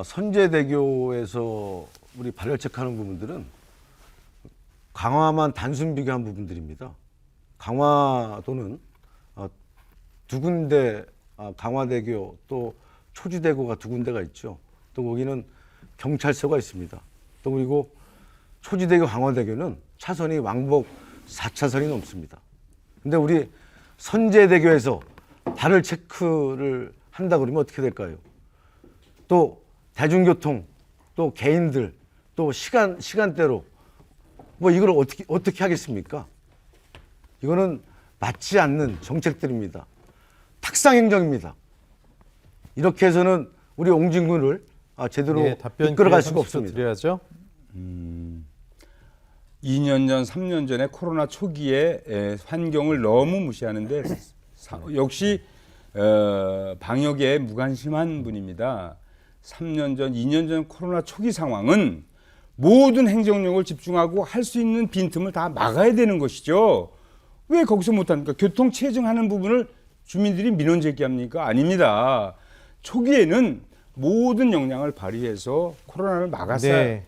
S2: 선제대교에서 우리 발열 체크하는 부분들은 강화만 단순 비교한 부분들입니다. 강화도는 2군데, 강화대교 또 초지대교가 2군데가 있죠. 또 거기는 경찰서가 있습니다. 또 그리고 초지대교, 강화대교는 차선이 왕복 4차선이 넘습니다. 근데 우리 선제대교에서 발열 체크를 한다 그러면 어떻게 될까요? 또 대중교통, 또 개인들, 또 시간대로 뭐 이걸 어떻게 하겠습니까? 이거는 맞지 않는 정책들입니다. 탁상 행정입니다. 이렇게 해서는 우리 옹진군을 제대로
S1: 네, 답변
S2: 이끌어갈
S1: 기회
S2: 수가
S1: 30초
S2: 없습니다.
S1: 드려야죠.
S3: 2년 전, 3년 전에 코로나 초기에 환경을 너무 무시하는데 역시 방역에 무관심한 분입니다. 3년 전, 2년 전 코로나 초기 상황은 모든 행정력을 집중하고 할 수 있는 빈틈을 다 막아야 되는 것이죠. 왜 거기서 못합니까? 교통 체증하는 부분을 주민들이 민원 제기합니까? 아닙니다. 초기에는 모든 역량을 발휘해서 코로나를 막았어야
S1: 네.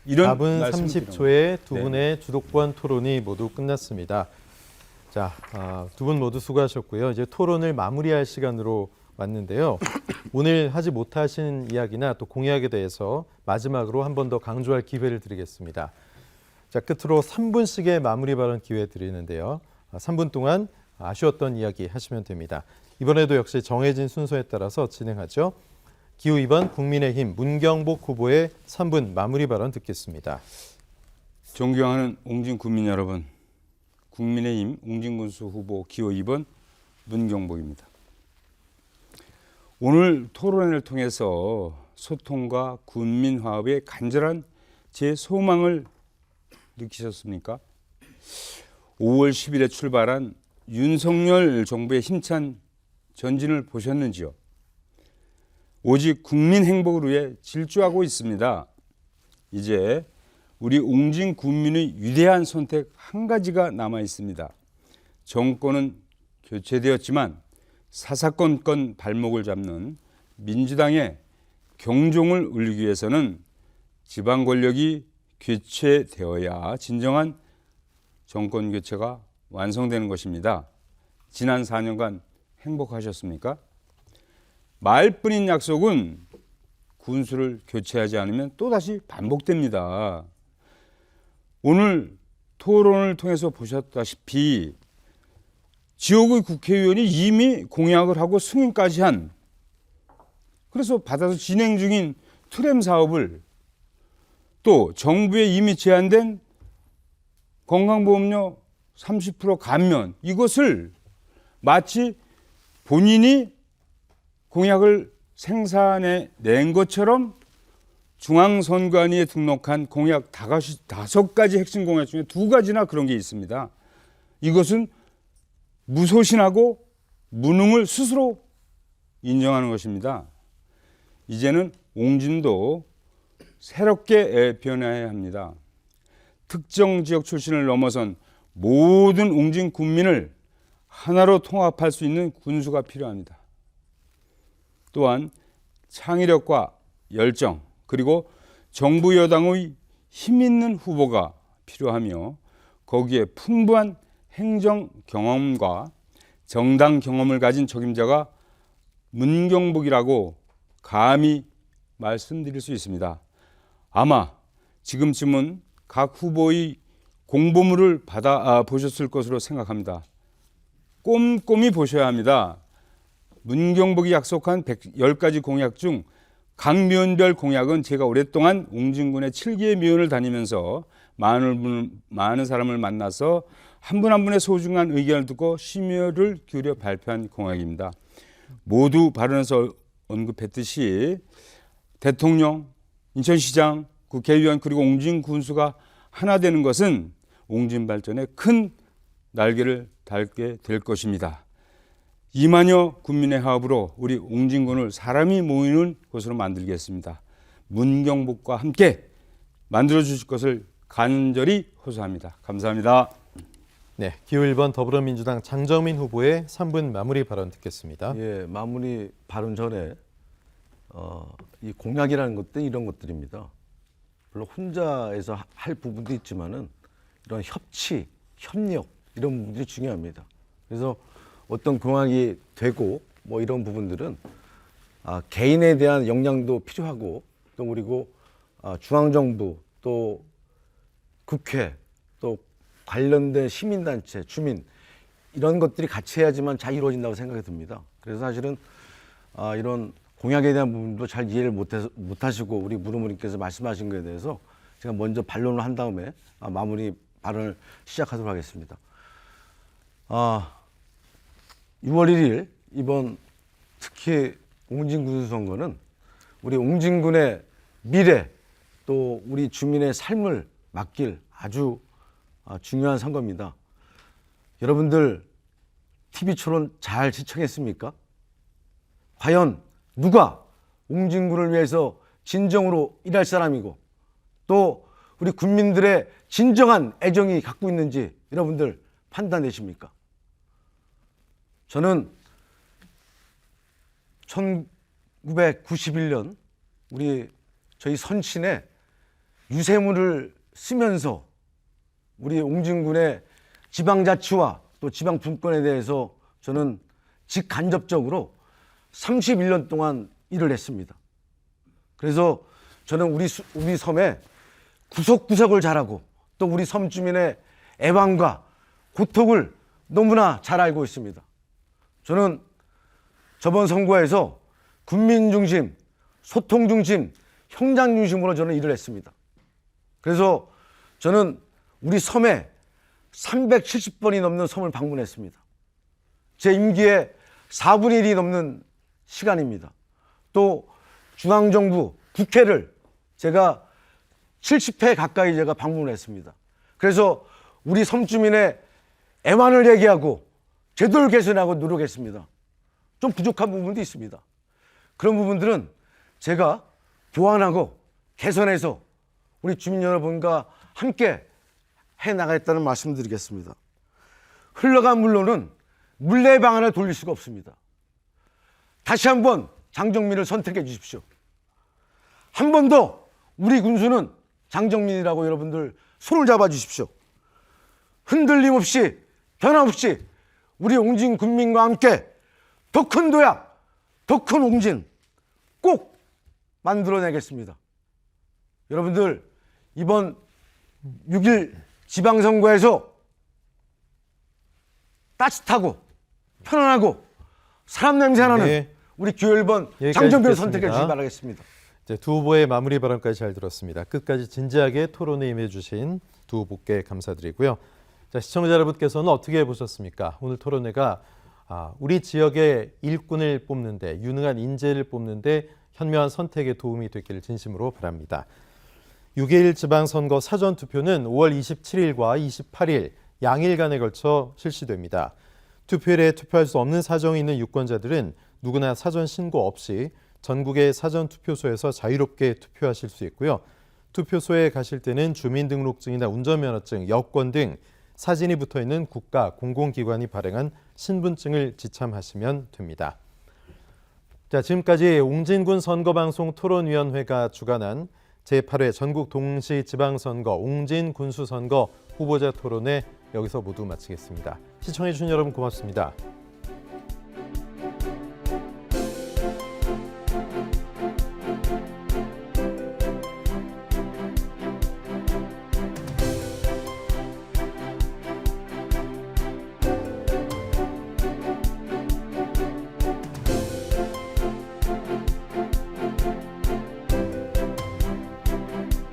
S3: 이런
S1: 4분
S3: 말씀을
S1: 30초에 두
S3: 네.
S1: 분의 주도권 토론이 모두 끝났습니다. 자, 두 분 모두 수고하셨고요. 이제 토론을 마무리할 시간으로 왔는데요. 오늘 하지 못하신 이야기나 또 공약에 대해서 마지막으로 한 번 더 강조할 기회를 드리겠습니다. 자, 끝으로 3분씩의 마무리 발언 기회 드리는데요. 3분 동안 아쉬웠던 이야기 하시면 됩니다. 이번에도 역시 정해진 순서에 따라서 진행하죠. 기호 2번 국민의힘 문경복 후보의 3분 마무리 발언 듣겠습니다.
S3: 존경하는 옹진 국민 여러분, 국민의힘 옹진군수 후보 기호 2번 문경복입니다. 오늘 토론회를 통해서 소통과 군민 화합의 간절한 제 소망을 느끼셨습니까? 5월 10일에 출발한 윤석열 정부의 힘찬 전진을 보셨는지요? 오직 국민 행복을 위해 질주하고 있습니다. 이제 우리 옹진 국민의 위대한 선택 한 가지가 남아 있습니다. 정권은 교체되었지만 사사건건 발목을 잡는 민주당의 경종을 울리기 위해서는 지방 권력이 교체되어야 진정한 정권 교체가 완성되는 것입니다. 지난 4년간 행복하셨습니까? 말뿐인 약속은 군수를 교체하지 않으면 또다시 반복됩니다. 오늘 토론을 통해서 보셨다시피 지역의 국회의원이 이미 공약을 하고 승인까지 한, 그래서 받아서 진행 중인 트램 사업을, 또 정부에 이미 제안된 건강보험료 30% 감면, 이것을 마치 본인이 공약을 생산해 낸 것처럼 중앙선관위에 등록한 공약 5가지 핵심 공약 중에 2가지나 그런 게 있습니다. 이것은 무소신하고 무능을 스스로 인정하는 것입니다. 이제는 옹진도 새롭게 변화해야 합니다. 특정 지역 출신을 넘어선 모든 옹진 국민을 하나로 통합할 수 있는 군수가 필요합니다. 또한 창의력과 열정, 그리고 정부 여당의 힘 있는 후보가 필요하며, 거기에 풍부한 행정 경험과 정당 경험을 가진 적임자가 문경복이라고 감히 말씀드릴 수 있습니다. 아마 지금쯤은 각 후보의 공보물을 받아 보셨을 것으로 생각합니다. 꼼꼼히 보셔야 합니다. 문경복이 약속한 10가지 공약 중 각 면별 공약은 제가 오랫동안 옹진군의 7기의 면을 다니면서 많은 사람을 만나서 한 분 한 분의 소중한 의견을 듣고 심혈을 기울여 발표한 공약입니다. 모두 발언에서 언급했듯이 대통령, 인천시장, 국회의원, 그리고 옹진 군수가 하나 되는 것은 옹진 발전에 큰 날개를 달게 될 것입니다. 2만여 군민의 화합으로 우리 옹진군을 사람이 모이는 곳으로 만들겠습니다. 문경복과 함께 만들어 주실 것을 간절히 호소합니다. 감사합니다.
S1: 네, 기호 1번 더불어민주당 장정민 후보의 3분 마무리 발언 듣겠습니다.
S2: 예, 마무리 발언 전에 이 공약이라는 것들 이런 것들입니다. 물론 혼자에서 할 부분도 있지만은 이런 협치, 협력 이런 부분들이 중요합니다. 그래서 어떤 공약이 되고 뭐 이런 부분들은 개인에 대한 역량도 필요하고, 또 그리고 중앙정부, 또 국회, 또 관련된 시민단체, 주민 이런 것들이 같이 해야지만 잘 이루어진다고 생각이 듭니다. 그래서 사실은 이런 공약에 대한 부분도 잘 이해를 못하시고 우리 무르무님께서 말씀하신 것에 대해서 제가 먼저 반론을 한 다음에 마무리 발언을 시작하도록 하겠습니다. 6월 1일 이번 특히 옹진군수 선거는 우리 옹진군의 미래, 또 우리 주민의 삶을 맡길 아주 중요한 선거입니다. 여러분들 TV초론 잘 시청했습니까? 과연 누가 옹진군을 위해서 진정으로 일할 사람이고, 또 우리 국민들의 진정한 애정이 갖고 있는지 여러분들 판단되십니까? 저는 1991년 저희 선친의 유세문을 쓰면서 우리 옹진군의 지방자치와 또 지방분권에 대해서 저는 직간접적으로 31년 동안 일을 했습니다. 그래서 저는 우리 섬에 구석구석을 잘하고 또 우리 섬 주민의 애환과 고통을 너무나 잘 알고 있습니다. 저는 저번 선거에서 국민 중심, 소통 중심, 현장 중심으로 저는 일을 했습니다. 그래서 저는 우리 섬에 370번이 넘는 섬을 방문했습니다. 제 임기의 4분의 1이 넘는 시간입니다. 또 중앙정부, 국회를 제가 70회 가까이 제가 방문을 했습니다. 그래서 우리 섬주민의 애환을 얘기하고 제도를 개선하고 노력했습니다. 좀 부족한 부분도 있습니다. 그런 부분들은 제가 보완하고 개선해서 우리 주민 여러분과 함께 해나가겠다는 말씀드리겠습니다. 흘러간 물로는 물레 방안을 돌릴 수가 없습니다. 다시 한번 장정민을 선택해 주십시오. 한 번 더 우리 군수는 장정민이라고 여러분들 손을 잡아 주십시오. 흔들림 없이 변함없이 우리 옹진 군민과 함께 더 큰 도약, 더 큰 옹진 꼭 만들어내겠습니다. 여러분들 이번 6.1 지방선거에서 따뜻하고 편안하고 사람 냄새 나는
S1: 네.
S2: 우리 기호 1번
S1: 여기까지
S2: 장정민을
S1: 듣겠습니다.
S2: 선택해 주시기 바라겠습니다.
S1: 이제 두 후보의 마무리 발언까지 잘 들었습니다. 끝까지 진지하게 토론에 임해주신 두 후보께 감사드리고요. 자, 시청자 여러분께서는 어떻게 보셨습니까? 오늘 토론회가 우리 지역의 일꾼을 뽑는데, 유능한 인재를 뽑는데 현명한 선택에 도움이 됐기를 진심으로 바랍니다. 6.1 지방선거 사전투표는 5월 27일과 28일 양일간에 걸쳐 실시됩니다. 투표일에 투표할 수 없는 사정이 있는 유권자들은 누구나 사전 신고 없이 전국의 사전투표소에서 자유롭게 투표하실 수 있고요. 투표소에 가실 때는 주민등록증이나 운전면허증, 여권 등 사진이 붙어있는 국가, 공공기관이 발행한 신분증을 지참하시면 됩니다. 자, 지금까지 옹진군 선거방송 토론위원회가 주관한 제8회 전국 동시지방선거 옹진군수선거 후보자 토론회 여기서 모두 마치겠습니다. 시청해주신 여러분 고맙습니다.